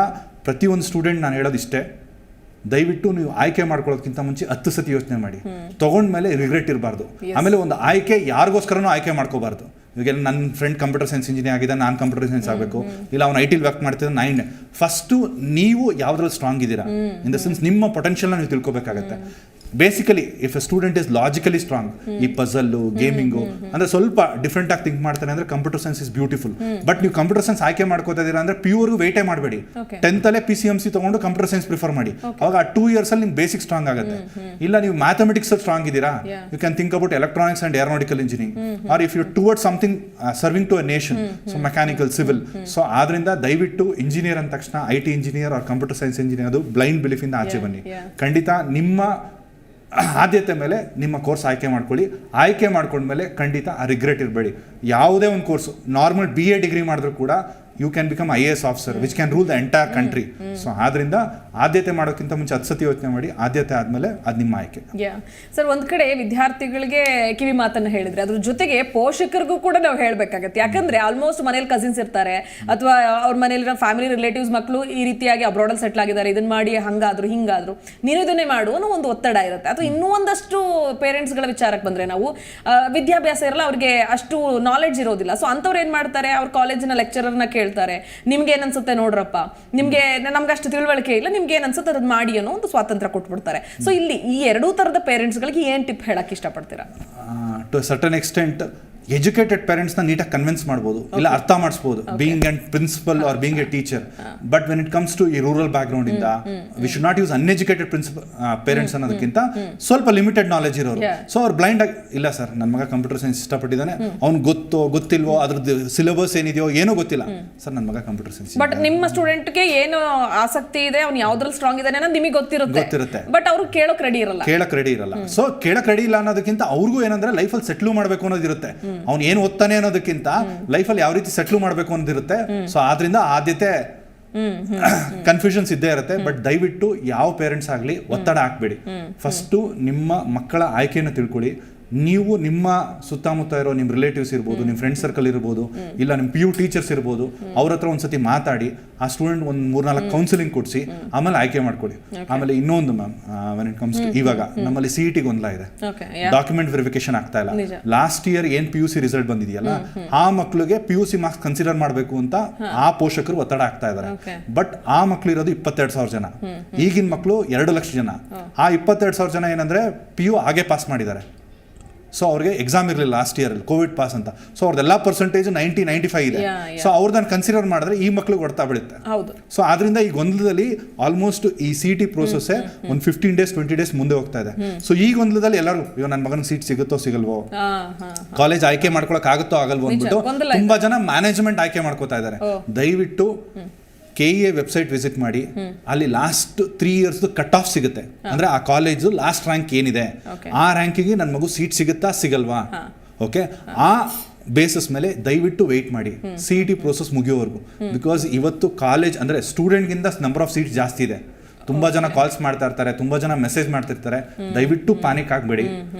ಪ್ರತಿಯೊಂದು ಸ್ಟೂಡೆಂಟ್ ನಾನು ಹೇಳೋದು ಇಷ್ಟೇ, ದಯವಿಟ್ಟು ನೀವು ಆಯ್ಕೆ ಮಾಡ್ಕೊಳ್ಳೋದಕ್ಕಿಂತ ಮುಂಚೆ 10 ಸತಿ ಯೋಚನೆ ಮಾಡಿ, ತಗೊಂಡ್ಮೇಲೆ ರಿಗ್ರೆಟ್ ಇರಬಾರ್ದು. ಆಮೇಲೆ ಒಂದು ಆಯ್ಕೆ ಯಾರಿಗೋಸ್ಕರನೂ ಆಯ್ಕೆ ಮಾಡ್ಕೋಬಾರ್ದು. ಈಗ ನನ್ನ ಫ್ರೆಂಡ್ ಕಂಪ್ಯೂಟರ್ ಸೈನ್ಸ್ ಇಂಜಿನಿಯರ್ ಆಗಿದೆ, ನಾನು ಕಂಪ್ಯೂಟರ್ ಸೈನ್ಸ್ ಆಗಬೇಕು, ಇಲ್ಲ ಅವ್ನು IT ವರ್ಕ್ ಮಾಡ್ತಿದ್ದ ನಾನು. ಫಸ್ಟು ನೀವು ಯಾವುದ್ರಲ್ಲಿ ಸ್ಟ್ರಾಂಗ್ ಇದ್ದೀರಾ, ಇನ್ ದ ಸೆನ್ಸ್ ನಿಮ್ಮ ಪೊಟೆನ್ಷಿಯಲ್ನ ನೀವು ತಿಳ್ಕೊಬೇಕಾಗತ್ತೆ. Basically if a student is logically strong, ಈ ಪಜಲ್ಲು, ಗೇಮಿಂಗು ಅಂದ್ರೆ ಸ್ವಲ್ಪ ಡಿಫ್ರೆಂಟ್ ಆಗಿ ಥಿಂಕ್ ಮಾಡ್ತಾನೆ ಅಂದ್ರೆ computer science is beautiful. But ನೀವು ಕಂಪ್ಯೂಟರ್ ಸೈನ್ಸ್ ಆಯ್ಕೆ ಮಾಡ್ಕೋತಾ ಇದೀರಾ ಅಂದ್ರೆ ಪ್ಯೂರ್ಗೂ ವೇಟೇ ಮಾಡಬೇಡಿ, 10th ಅಲ್ಲೇ PCMC ತಗೊಂಡು ಕಂಪ್ಯೂಟರ್ ಸೈನ್ಸ್ ಪ್ರಿಫರ್ ಮಾಡಿ. ಅವಾಗ ಆ 2 years ಅಲ್ಲಿ ನಿಮ್ಗೆ ಬೇಸಿಕ್ ಸ್ಟ್ರಾಂಗ್ ಆಗುತ್ತೆ. ಇಲ್ಲ ನೀವು ಮ್ಯಾಥಮೆಟಿಕ್ಸ್ ಸ್ಟ್ರಾಂಗ್ ಇದ್ದೀರಾ, you can think about electronics and aeronautical engineering, or if you towards something serving to a nation, so mechanical, civil. So ಆದ್ರಿಂದ ದಯವಿಟ್ಟು ಇಂಜಿನಿಯರ್ ಅಂದ ತಕ್ಷಣ IT engineer or computer science engineer ಅದು blind belief ಇಂದ ಆಚೆ ಬನ್ನಿ. ಖಂಡಿತ ನಿಮ್ಮ ಆದ್ಯತೆ ಮೇಲೆ ನಿಮ್ಮ ಕೋರ್ಸ್ ಆಯ್ಕೆ ಮಾಡ್ಕೊಳ್ಳಿ. ಆಯ್ಕೆ ಮಾಡ್ಕೊಂಡ್ಮೇಲೆ ಖಂಡಿತ ಆ ರಿಗ್ರೆಟ್ ಇರಬೇಡಿ. ಯಾವುದೇ ಒಂದು ಕೋರ್ಸ್, ನಾರ್ಮಲ್ BA ಡಿಗ್ರಿ ಮಾಡಿದ್ರು ಕೂಡ you can become IAS officer which can rule the entire country. So ಆದ್ರಿಂದ ಆದ್ಯತೆ ಮಾಡೋಕ್ಕಿಂತ ಮುಂಚೆ 10 ಸತಿ ಯೋಚನೆ ಮಾಡಿ, ಆದ್ಯತೆ ಆದ್ಮೇಲೆ ಅದು ನಿಮ್ಮ ಆಯ್ಕೆ. ಸರ್, ಒಂದ್ ಕಡೆ ವಿದ್ಯಾರ್ಥಿಗಳಿಗೆ ಕಿವಿ ಮಾತನ್ನ ಹೇಳಿದ್ರೆ ಅದ್ರ ಜೊತೆಗೆ ಪೋಷಕರಿಗೂ ಕೂಡ ನಾವು ಹೇಳ್ಬೇಕಾಗತ್ತೆ. ಯಾಕಂದ್ರೆ ಆಲ್ಮೋಸ್ಟ್ ಮನೇಲಿ ಕಸಿನ್ಸ್ ಇರ್ತಾರೆ, ಅಥವಾ ಅವ್ರ ಮನೇಲಿರೋ ಫ್ಯಾಮಿಲಿ ರಿಲೇಟಿವ್ಸ್ ಮಕ್ಕಳು ಈ ರೀತಿಯಾಗಿ ಅಬ್ರಾಡಲ್ಲಿ ಸೆಟ್ಲ್ ಆಗಿದ್ದಾರೆ, ಇದನ್ನ ಮಾಡಿ ಹಂಗಾದ್ರು ಹಿಂಗಾದ್ರು ನೀನು ಇದನ್ನೇ ಮಾಡು ಅನ್ನೋ ಒಂದು ಒತ್ತಡ ಇರುತ್ತೆ. ಅಥವಾ ಇನ್ನೂ ಒಂದಷ್ಟು ಪೇರೆಂಟ್ಸ್ಗಳ ವಿಚಾರಕ್ಕೆ ಬಂದ್ರೆ ನಾವು ವಿದ್ಯಾಭ್ಯಾಸ ಇರಲ್ಲ, ಅವ್ರಿಗೆ ಅಷ್ಟು ನಾಲೆಡ್ಜ್ ಇರೋದಿಲ್ಲ. ಸೊ ಅಂಥವ್ರು ಏನ್ ಮಾಡ್ತಾರೆ, ಅವ್ರ ಕಾಲೇಜಿನ ಲೆಕ್ಚರರ್ನ ಕೇಳ್ತಾರೆ, ನಿಮ್ಗೆ ಏನ್ ಅನ್ಸುತ್ತೆ ನೋಡ್ರಪ್ಪ, ನಮ್ಗೆ ಅಷ್ಟು ತಿಳುವಳಿಕೆ ಇಲ್ಲ, ನಿಮ್ಗೆ ಏನ್ ಅನ್ಸುತ್ತೆ ಅದನ್ನ ಮಾಡಿ ಅನ್ನೋ ಒಂದು ಸ್ವಾತಂತ್ರ್ಯ ಕೊಟ್ಬಿಡ್ತಾರೆ. ಸೊ ಇಲ್ಲಿ ಈ 2 ಥರದ ಪೇರೆಂಟ್ಸ್ಗಳಿಗೆ ಏನ್ ಟಿಪ್ ಹೇಳಕ್ ಇಷ್ಟಪಡ್ತೀರಾ? ಟು ಸರ್ಟನ್ ಎಕ್ಸ್ಟೆಂಟ್ ಎಜುಕೇಟೆಡ್ ಪೇರೆಂಟ್ಸ್ನ ನೀಟಾಗಿ ಕನ್ವಿನ್ಸ್ ಮಾಡ್ಬೋದು, ಇಲ್ಲ ಅರ್ಥ ಮಾಡಿಸ್ಬೋದು, being and principal or being a teacher. But when it comes to ಈ ರೂರಲ್ ಬ್ಯಾಕ್ ಗ್ರೌಂಡ್ ಇಂದ we should not use uneducated parents ಅನ್ನೋದಕ್ಕಿಂತ ಸ್ವಲ್ಪ ಲಿಮಿಟೆಡ್ ನಾಲೆಜ್ ಇರೋರು. ಸೊ ಅವ್ರು ಬ್ಲೈಂಡ್ ಆಗಿ, ಇಲ್ಲ ಸರ್ ನನ್ನ ಮಗ ಕಂಪ್ಯೂಟರ್ ಸೈನ್ಸ್ ಇಷ್ಟಪಟ್ಟಿದ್ದಾನೆ, ಅವ್ನು ಗೊತ್ತಿಲ್ವೋ ಅದ್ರದ್ದು ಸಿಲೆಬಸ್ ಏನಿದೆಯೋ ಏನೋ ಗೊತ್ತಿಲ್ಲ, ಸರ್ ನನ್ನ ಮಗ ಕಂಪ್ಯೂಟರ್ ಸೈನ್ಸ್. ಬಟ್ ನಿಮ್ಮ ಸ್ಟೂಡೆಂಟ್ಗೆ ಏನು ಆಸಕ್ತಿ ಇದೆ, ಅವ್ನು ಯಾವ್ದ್ರಲ್ಲಿ ಸ್ಟ್ರಾಂಗ್ ಇದ್ದಾನೆ ಅನ್ನೋದು ನಿಮಗೆ ಗೊತ್ತಿರುತ್ತೆ, ಬಟ್ ಅವ್ರು ಕೇಳೋಕ್ ರೆಡಿ ಇರಲ್ಲ. ಸೊ ಕೇಳಕ್ ರೆಡಿ ಇಲ್ಲ ಅನ್ನೋದಕ್ಕಿಂತ ಅವ್ರಿಗೂ ಏನಂದ್ರೆ ಲೈಫಲ್ಲಿ ಸೆಟ್ಲ್ ಮಾಡಬೇಕು ಅನ್ನೋದಿರುತ್ತೆ. ಅವ್ನು ಏನು ಓದ್ತಾನೆ ಅನ್ನೋದಕ್ಕಿಂತ ಲೈಫಲ್ಲಿ ಯಾವ ರೀತಿ ಸೆಟ್ಲ್ ಮಾಡಬೇಕು ಅನ್ನೋದಿರುತ್ತೆ. ಸೊ ಆದ್ರಿಂದ ಆದ್ಯತೆ ಕನ್ಫ್ಯೂಷನ್ಸ್ ಇದ್ದೇ ಇರುತ್ತೆ. ಬಟ್ ದಯವಿಟ್ಟು ಯಾವ ಪೇರೆಂಟ್ಸ್ ಆಗಲಿ ಒತ್ತಡ ಹಾಕ್ಬೇಡಿ. ಫಸ್ಟು ನಿಮ್ಮ ಮಕ್ಕಳ ಆಯ್ಕೆಯನ್ನು ತಿಳ್ಕೊಳ್ಳಿ. ನೀವು ನಿಮ್ಮ ಸುತ್ತಮುತ್ತ ಇರೋ ನಿಮ್ಮ ರಿಲೇಟಿವ್ಸ್ ಇರ್ಬೋದು, ನಿಮ್ಮ ಫ್ರೆಂಡ್ ಸರ್ಕಲ್ ಇರ್ಬೋದು, ಇಲ್ಲ ನಿಮ್ಮ PU ಟೀಚರ್ಸ್ ಇರ್ಬೋದು, ಅವ್ರ ಹತ್ರ ಒಂದ್ಸತಿ ಮಾತಾಡಿ ಆ ಸ್ಟೂಡೆಂಟ್ ಒಂದು 3-4 ಕೌನ್ಸಿಲಿಂಗ್ ಕೊಡಿಸಿ ಆಮೇಲೆ ಆಯ್ಕೆ ಮಾಡ್ಕೊಳ್ಳಿ. ಆಮೇಲೆ ಇನ್ನೊಂದು ma'am, when it comes to ಇವಾಗ ನಮ್ಮಲ್ಲಿ CET ಗೊಂದಲ ಇದೆ, ಡಾಕ್ಯುಮೆಂಟ್ ವೆರಿಫಿಕೇಶನ್ ಆಗ್ತಾ ಇಲ್ಲ. ಲಾಸ್ಟ್ ಇಯರ್ ಏನ್ PUC ರಿಸಲ್ಟ್ ಬಂದಿದೆಯಲ್ಲ, ಆ ಮಕ್ಕಳಿಗೆ PUC ಮಾರ್ಕ್ಸ್ ಕನ್ಸಿಡರ್ ಮಾಡಬೇಕು ಅಂತ ಆ ಪೋಷಕರು ಒತ್ತಡ ಆಗ್ತಾ ಇದ್ದಾರೆ. ಬಟ್ ಆ ಮಕ್ಳು ಇರೋದು 22,000 ಜನ, ಈಗಿನ ಮಕ್ಕಳು 2 ಲಕ್ಷ ಜನ. ಆ 22,000 ಜನ ಏನಂದ್ರೆ PU ಹಾಗೆ ಪಾಸ್ ಮಾಡಿದ್ದಾರೆ. ಸೊ ಅವ್ರಿಗೆ ಎಕ್ಸಾಮ್ ಇರಲಿಲ್ಲ ಲಾಸ್ಟ್ ಇಯರ್ ಕೋವಿಡ್ ಪಾಸ್ ಅಂತ. ಸೊ ಅವ್ರದ್ದೆಲ್ಲ ಪರ್ಸೆಂಟೇಜ್ 90-95 ಇದೆ. ಸೊ ಅವ್ರದನ್ನ ಕನ್ಸಿಡರ್ ಮಾಡಿದ್ರೆ ಈ ಮಕ್ಳಿಗೆ ಹೊಡ್ತಾ ಬೀಳುತ್ತೆ. ಸೊ ಆದ್ರಿಂದ ಈ ಗೊಂದಲದಲ್ಲಿ ಆಲ್ಮೋಸ್ಟ್ ಈ CET ಪ್ರೋಸೆಸ್ ಒಂದು 15 ಡೇಸ್ 20 ಡೇಸ್ ಮುಂದೆ ಹೋಗ್ತಾ ಇದೆ. ಸೊ ಈ ಗೊಂದಲದಲ್ಲಿ ಎಲ್ಲರೂ ಇವಾಗ ನನ್ನ ಮಗನಿಗೆ ಸೀಟ್ ಸಿಗುತ್ತೋ ಸಿಗಲ್ವೋ, ಕಾಲೇಜ್ ಆಯ್ಕೆ ಮಾಡ್ಕೊಳಕ್ ಆಗುತ್ತೋ ಆಗಲ್ವೋ ಅಂದ್ಬಿಟ್ಟು ತುಂಬಾ ಜನ ಮ್ಯಾನೇಜ್ಮೆಂಟ್ ಆಯ್ಕೆ ಮಾಡ್ಕೋತಾ ಇದ್ದಾರೆ. ದಯವಿಟ್ಟು KEA ವೆಬ್ಸೈಟ್ ವಿಸಿಟ್ ಮಾಡಿ, ಅಲ್ಲಿ ಲಾಸ್ಟ್ 3 ಇಯರ್ಸ್ ಕಟ್ ಆಫ್ ಸಿಗುತ್ತೆ. ಅಂದ್ರೆ ಆ ಕಾಲೇಜು ಲಾಸ್ಟ್ ರ್ಯಾಂಕ್ ಏನಿದೆ ಆ ರ್ಯಾಂಕಿಗೆ ನನ್ನ ಮಗು ಸೀಟ್ ಸಿಗುತ್ತಾ ಸಿಗಲ್ವಾ, ಓಕೆ, ಆ ಬೇಸಿಸ್ ಮೇಲೆ ದಯವಿಟ್ಟು ವೆಯ್ಟ್ ಮಾಡಿ CET ಪ್ರೋಸೆಸ್ ಮುಗಿಯೋವರೆಗೂ. ಬಿಕಾಸ್ ಇವತ್ತು ಕಾಲೇಜ್ ಅಂದ್ರೆ ಸ್ಟೂಡೆಂಟ್ಗಿಂತ ನಂಬರ್ ಆಫ್ ಸೀಟ್ಸ್ ಜಾಸ್ತಿ ಇದೆ. ತುಂಬಾ ಜನ ಕಾಲ್ಸ್ ಮಾಡ್ತಾ ಇರ್ತಾರೆ, ತುಂಬಾ ಜನ ಮೆಸೇಜ್ ಮಾಡ್ತಿರ್ತಾರೆ. ದಯವಿಟ್ಟು ಪ್ಯಾನಿಕ್ ಆಗಬೇಡಿ,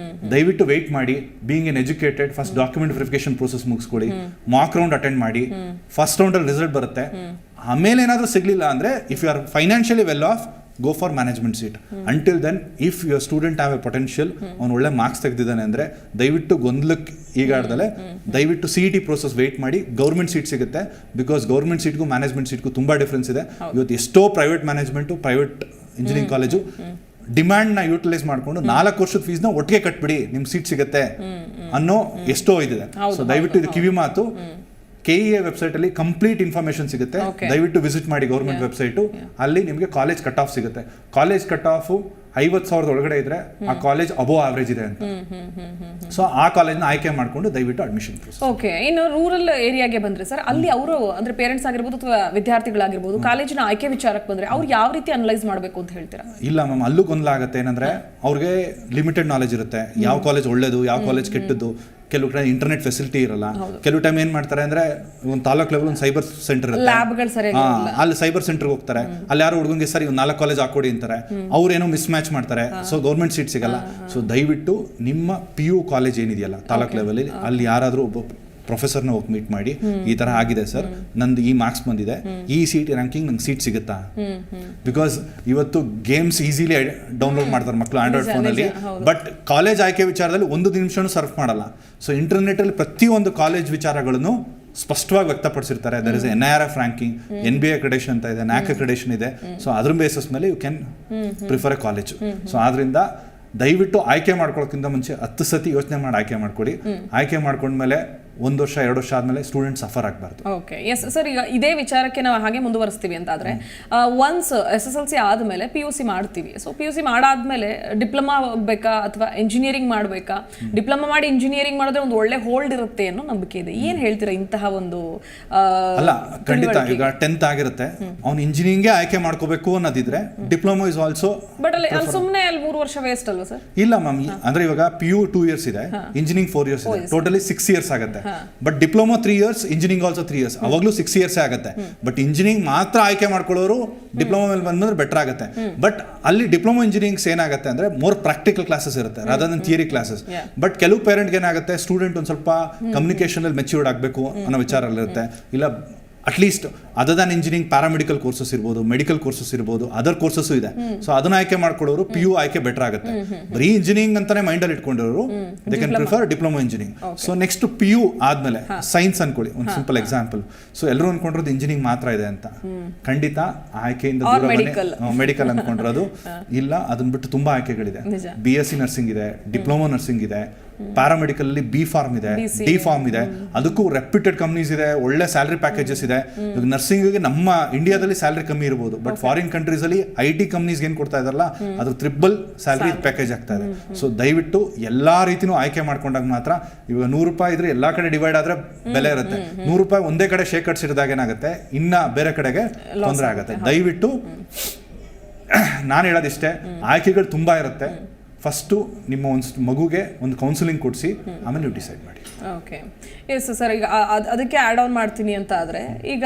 ದಯವಿಟ್ಟು ವೆಯ್ಟ್ ಮಾಡಿ. Being an educated, first document verification process ಮುಗಿಸ್ಕೊಳ್ಳಿ, ಮಾಕ್ ರೌಂಡ್ ಅಟೆಂಡ್ ಮಾಡಿ. ಫಸ್ಟ್ ರೌಂಡಲ್ಲಿ ರಿಸಲ್ಟ್ ಬರುತ್ತೆ. ಆಮೇಲೆ ಏನಾದರೂ ಸಿಗ್ಲಿಲ್ಲ ಅಂದ್ರೆ if you are financially well off, go for management seat. Until then if your student have a potential, ಅವ್ನು ಒಳ್ಳೆ ಮಾರ್ಕ್ಸ್ ತೆಗೆದಿದ್ದಾನೆ ಅಂದರೆ ದಯವಿಟ್ಟು ಗೊಂದಲಕ್ಕೆ ಈಗಾಡ್ದಲೆ ದಯವಿಟ್ಟು CET ಪ್ರೋಸೆಸ್ ವೆಯ್ಟ್ ಮಾಡಿ. ಗೌರ್ಮೆಂಟ್ ಸೀಟ್ ಸಿಗುತ್ತೆ. ಬಿಕಾಸ್ ಗೌರ್ಮೆಂಟ್ ಸೀಟ್ಗೂ ಮ್ಯಾನೇಜ್ಮೆಂಟ್ ಸೀಟ್ಗೂ ತುಂಬ ಡಿಫ್ರೆನ್ಸ್ ಇದೆ. ಇವತ್ತು ಎಷ್ಟೋ private management, private engineering college ಡಿಮ್ಯಾಂಡ್ನ ಯೂಟಿಲೈಸ್ ಮಾಡಿಕೊಂಡು 4 ವರ್ಷದ ಫೀಸ್ನ ಒಟ್ಟಿಗೆ ಕಟ್ಬಿಡಿ, ನಿಮ್ಗೆ ಸೀಟ್ ಸಿಗುತ್ತೆ ಅನ್ನೋ ಎಷ್ಟೋ ಇದಿದೆ. ಸೊ ದಯವಿಟ್ಟು ಇದು ಕಿವಿ ಮಾತು. KEA ವೆಬ್ಸೈಟ್ ಅಲ್ಲಿ ಕಂಪ್ಲೀಟ್ ಇನ್ಫಾರ್ಮೇಶನ್ ಸಿಗುತ್ತೆ. ದಯವಿಟ್ಟು ವಿಸಿಟ್ ಮಾಡಿ ಗೌರ್ಮೆಂಟ್ ವೆಬ್ಸೈಟು. ಅಲ್ಲಿ ನಿಮಗೆ ಕಾಲೇಜ್ ಕಟ್ ಆಫ್ ಸಿಗುತ್ತೆ. ಕಾಲೇಜ್ ಕಟ್ ಆಫ್ 50,000 ಒಳಗಡೆ ಇದ್ರೆ ಆ ಕಾಲೇಜ್ ಅಬೋವ್ ಆವರೇಜ್ ಇದೆ ಅಂತ. ಸೊ ಆ ಕಾಲೇಜ್ನ ಆಯ್ಕೆ ಮಾಡ್ಕೊಂಡು ದಯವಿಟ್ಟು ಅಡ್ಮಿಷನ್. ಓಕೆ, ಇನ್ನು ರೂರಲ್ ಏರಿಯಾಗೆ ಬಂದ್ರೆ ಸರ್, ಅಲ್ಲಿ ಅವರು ಅಂದ್ರೆ ಪೇರೆಂಟ್ಸ್ ಆಗಿರ್ಬೋದು ಅಥವಾ ವಿದ್ಯಾರ್ಥಿಗಳಾಗಿರ್ಬೋದು, ಕಾಲೇಜಿನ ಆಯ್ಕೆ ವಿಚಾರಕ್ಕೆ ಬಂದ್ರೆ ಅವ್ರು ಯಾವ ರೀತಿ ಅನಲೈಸ್ ಮಾಡಬೇಕು ಅಂತ ಹೇಳ್ತೀರಾ? ಇಲ್ಲ ಮ್ಯಾಮ್, ಅಲ್ಲೂ ಗೊಂದಲ ಆಗುತ್ತೆ. ಏನಂದ್ರೆ ಅವ್ರಿಗೆ ಲಿಮಿಟೆಡ್ ನಾಲೆಜ್ ಇರುತ್ತೆ, ಯಾವ ಕಾಲೇಜ್ ಒಳ್ಳೇದು ಯಾವ ಕಾಲೇಜ್ ಕೆಟ್ಟದ್ದು. ಕೆಲವು ಕಡೆ ಇಂಟರ್ನೆಟ್ ಫೆಸಿಲಿಟಿ ಇರಲ್ಲ. ಕೆಲವು ಟೈಮ್ ಏನ್ ಮಾಡ್ತಾರೆ ಅಂದ್ರೆ ಒಂದು ತಾಲೂಕ್ ಲೆವೆಲ್ ಒಂದು ಸೈಬರ್ ಸೆಂಟರ್ ಇರುತ್ತೆ, ಅಲ್ಲಿ ಸೈಬರ್ ಸೆಂಟರ್ಗೆ ಹೋಗ್ತಾರೆ. ಅಲ್ಲಿ ಯಾರು ಹುಡುಗಂಗೆ ಸರಿ ಒಂದು 4 ಕಾಲೇಜ್ ಹಾಕೊಡಿ ಅಂತಾರೆ, ಅವ್ರೇನೋ ಮಿಸ್ ಮ್ಯಾಚ್ ಮಾಡ್ತಾರೆ. ಸೊ ಗೌರ್ಮೆಂಟ್ ಸೀಟ್ ಸಿಗಲ್ಲ. ಸೊ ದಯವಿಟ್ಟು ನಿಮ್ಮ PU ಕಾಲೇಜ್ ಏನಿದೆಯಲ್ಲ ತಾಲೂಕ್ ಲೆವೆಲ್, ಅಲ್ಲಿ ಯಾರಾದರೂ ಒಬ್ಬ ಪ್ರೊಫೆಸರ್ನ ಹೋಗಿ ಮೀಟ್ ಮಾಡಿ, ಈ ತರ ಆಗಿದೆ ಸರ್, ನಂದು ಈ ಮಾರ್ಕ್ಸ್ ಬಂದಿದೆ, ಈ CET ರ್ಯಾಂಕಿಂಗ್ ನಂಗೆ ಸೀಟ್ ಸಿಗುತ್ತಾ. ಬಿಕಾಸ್ ಇವತ್ತು ಗೇಮ್ಸ್ ಈಸಿಲಿ ಡೌನ್ಲೋಡ್ ಮಾಡ್ತಾರೆ ಮಕ್ಕಳು ಆಂಡ್ರಾಯ್ಡ್ ಫೋನಲ್ಲಿ. ಬಟ್ ಕಾಲೇಜ್ ಆಯ್ಕೆ ವಿಚಾರದಲ್ಲಿ 1 ನಿಮಿಷನೂ ಸರ್ಫ್ ಮಾಡಲ್ಲ. ಸೊ ಇಂಟರ್ನೆಟ್ ಅಲ್ಲಿ ಪ್ರತಿಯೊಂದು ಕಾಲೇಜ್ ವಿಚಾರಗಳನ್ನು ಸ್ಪಷ್ಟವಾಗಿ ವ್ಯಕ್ತಪಡಿಸಿರ್ತಾರೆ. There is NIRF ranking, NBA accreditation ಅಂತ ಇದೆ, NAC ಅಕ್ರೆಡಿಟೇಷನ್ ಇದೆ. ಸೊ ಅದ್ರ ಬೇಸಿಸ್ ಮೇಲೆ you can prefer a college. So ಆದ್ರಿಂದ ದಯವಿಟ್ಟು ಆಯ್ಕೆ ಮಾಡ್ಕೊಳ್ಳೋಕ್ಕಿಂತ ಮುಂಚೆ 10 ಸತಿ ಯೋಚನೆ ಮಾಡಿ ಆಯ್ಕೆ ಮಾಡ್ಕೊಡಿ. ಆಯ್ಕೆ ಮಾಡ್ಕೊಂಡ್ಮೇಲೆ 1 ವರ್ಷ 2 ವರ್ಷ ಆದ್ಮೇಲೆ ಸ್ಟೂಡೆಂಟ್ ಸಫರ್ ಆಗಬಾರ್ದು. Okay, yes sir. ಈಗ ಇದೇ ವಿಚಾರಕ್ಕೆ ನಾವು ಹಾಗೆ ಮುಂದುವರಿಸ್ತೀವಿ ಅಂತ ಆದ್ರೆ, ಒನ್ಸ್ SSLC ಆದ್ಮೇಲೆ PUC ಮಾಡ್ತೀವಿ. ಸೊ PUC ಮಾಡಾದ್ಮೇಲೆ ಡಿಪ್ಲೊಮಾ ಹೋಗ್ಬೇಕಾ ಅಥವಾ ಇಂಜಿನಿಯರಿಂಗ್ ಮಾಡಬೇಕಾ? ಡಿಪ್ಲೊಮಾ ಮಾಡಿ ಇಂಜಿನಿಯರಿಂಗ್ ಮಾಡಿದ್ರೆ ಒಂದು ಒಳ್ಳೆ ಹೋಲ್ಡ್ ಇರುತ್ತೆ ಅನ್ನೋ ನಂಬಿಕೆ ಇದೆ. ಏನ್ ಹೇಳ್ತೀರಾ ಇಂತಹ ಒಂದು? ಅಲ್ಲ, ಖಂಡಿತ. ಈಗ 10th ಆಗಿರುತ್ತೆ, ಅವ್ನು ಇಂಜಿನಿಯರಿಂಗ್ ಆಯ್ಕೆ ಮಾಡ್ಕೋಬೇಕು ಅನ್ನೋದಿದ್ರೆ ಡಿಪ್ಲೊಮಾ ಇಸ್ ಆಲ್ಸೋ. ಬಟ್ ಅಲ್ಲಿ ಸುಮ್ಮನೆ ಅಲ್ಲಿ 3 ವರ್ಷ ವೇಸ್ಟ್ ಅಲ್ವಾ ಸರ್? ಇಲ್ಲ ಮ್ಯಾಮ್, ಅಂದ್ರೆ ಇವಾಗ PU 2 ಇಯರ್ಸ್ ಇದೆ, ಇಂಜಿನಿಯರಿಂಗ್ 4 ಇಯರ್ಸ್ ಇದೆ, ಟೋಟಲಿ 6 ಇಯರ್ಸ್ ಆಗುತ್ತೆ. But diploma 3 years, engineering also 3 years, ಅವಾಗಲೂ 6 ಇಯರ್ಸ್ ಆಗುತ್ತೆ. ಬಟ್ ಇಂಜಿನಿಯರಿಂಗ್ ಮಾತ್ರ ಆಯ್ಕೆ ಮಾಡ್ಕೊಳ್ಳೋರು ಡಿಪ್ಲೊಮಾ ಮೇಲೆ ಬಂದ್ರೆ ಬೆಟರ್ ಆಗುತ್ತೆ. ಬಟ್ ಅಲ್ಲಿ ಡಿಪ್ಲೊಮಾ ಇಂಜಿನಿಯರಿಂಗ್ಸ್ ಏನಾಗುತ್ತೆ ಅಂದ್ರೆ ಮೋರ್ ಪ್ರಾಕ್ಟಿಕಲ್ ಕ್ಲಾಸಸ್ ಇರುತ್ತೆ rather than theory classes. But ಕೆಲವು ಪೇರೆಂಟ್ಗೆ ಏನಾಗುತ್ತೆ, ಸ್ಟೂಡೆಂಟ್ ಒಂದು ಸ್ವಲ್ಪ ಕಮ್ಯುನಿಕೇಶನ್ ಅಲ್ಲಿ ಮೆಚ್ಯೂರ್ಡ್ ಆಗಬೇಕು ಅನ್ನೋ ವಿಚಾರ ಇರುತ್ತೆ. ಇಲ್ಲ at least other than engineering paramedical courses ಇರ್ಬೋದು, ಮೆಡಿಕಲ್ ಕೋರ್ಸಸ್ ಇರ್ಬೋದು, ಅದರ್ ಕೋರ್ಸಸ್ ಇದೆ. ಸೊ ಅದನ್ನ ಆಯ್ಕೆ ಮಾಡ್ಕೊಳ್ಳೋರು PU ಆಯ್ಕೆ ಬೆಟರ್ ಆಗುತ್ತೆ. ಬರೀ ಇಂಜಿನಿಯರಿಂಗ್ ಅಂತಾನೆ ಮೈಂಡ್ ಅಲ್ಲಿ ಇಟ್ಕೊಂಡಿರೋರು they can prefer diploma engineering. So next PU ಆದ್ಮೇಲೆ ಸೈನ್ಸ್ ಅನ್ಕೊಳ್ಳಿ, ಒಂದು ಸಿಂಪಲ್ ಎಕ್ಸಾಂಪಲ್. ಸೊ ಎಲ್ಲರೂ ಅನ್ಕೊಂಡಿರೋದು ಇಂಜಿನಿಯರಿಂಗ್ ಮಾತ್ರ ಇದೆ ಅಂತ. ಖಂಡಿತ ಆಯ್ಕೆಯಿಂದ ಮೆಡಿಕಲ್ ಅನ್ಕೊಂಡಿರೋದು ಇಲ್ಲ. ಅದನ್ನ ಬಿಟ್ಟು ತುಂಬಾ ಆಯ್ಕೆಗಳಿದೆ. BSc ನರ್ಸಿಂಗ್ ಇದೆ, ಡಿಪ್ಲೊಮಾ ನರ್ಸಿಂಗ್ ಇದೆ, ಪ್ಯಾರಾಮೆಡಿಕಲ್ ಅಲ್ಲಿ B ಫಾರ್ಮ್ ಇದೆ, D ಫಾರ್ಮ್ ಇದೆ. ಅದಕ್ಕೂ ರೆಪ್ಯೂಟೆಡ್ ಕಂಪ್ನೀಸ್ ಇದೆ, ಒಳ್ಳೆ ಸ್ಯಾಲರಿ ಪ್ಯಾಕೇಜಸ್ ಇದೆ. ನರ್ಸಿಂಗ್ ನಮ್ಮ ಇಂಡಿಯಾದಲ್ಲಿ ಸ್ಯಾಲರಿ ಕಮ್ಮಿ ಇರಬಹುದು, ಬಟ್ ಫಾರಿನ್ ಕಂಟ್ರೀಸ್ ಅಲ್ಲಿ IT ಕಂಪ್ನೀಸ್ ಏನ್ ಕೊಡ್ತಾ ಇದಾರಲ್ಲ, ಅದು ಟ್ರಿಬಲ್ ಸ್ಯಾಲರಿ ಪ್ಯಾಕೇಜ್ ಆಗ್ತಾ ಇದೆ. ಸೊ ದಯವಿಟ್ಟು ಎಲ್ಲಾ ರೀತಿನೂ ಆಯ್ಕೆ ಮಾಡ್ಕೊಂಡಾಗ ಮಾತ್ರ. ಇವಾಗ 100 ರೂಪಾಯಿ ಇದ್ರೆ ಎಲ್ಲಾ ಕಡೆ ಡಿವೈಡ್ ಆದ್ರೆ ಬೆಲೆ ಇರುತ್ತೆ. 100 ರೂಪಾಯಿ ಒಂದೇ ಕಡೆ ಶೇಕರ್ಸ್ ಇರಿದಾಗ ಏನಾಗುತ್ತೆ, ಇನ್ನ ಬೇರೆ ಕಡೆಗೆ ತೊಂದರೆ ಆಗುತ್ತೆ. ದಯವಿಟ್ಟು ನಾನು ಹೇಳೋದಿಷ್ಟೇ, ಆಯ್ಕೆಗಳು ತುಂಬಾ ಇರುತ್ತೆ. ಫಸ್ಟು ನಿಮ್ಮ ಒಂದು ಮಗುಗೆ ಒಂದು ಕೌನ್ಸಿಲಿಂಗ್ ಕೊಡಿಸಿ ಆಮೇಲೆ ನೀವು ಡಿಸೈಡ್ ಮಾಡಿ. Okay, yes sir. ಈಗ ಅದಕ್ಕೆ ಆ್ಯಡ್ ಆನ್ ಮಾಡ್ತೀನಿ ಅಂತ ಆದರೆ, ಈಗ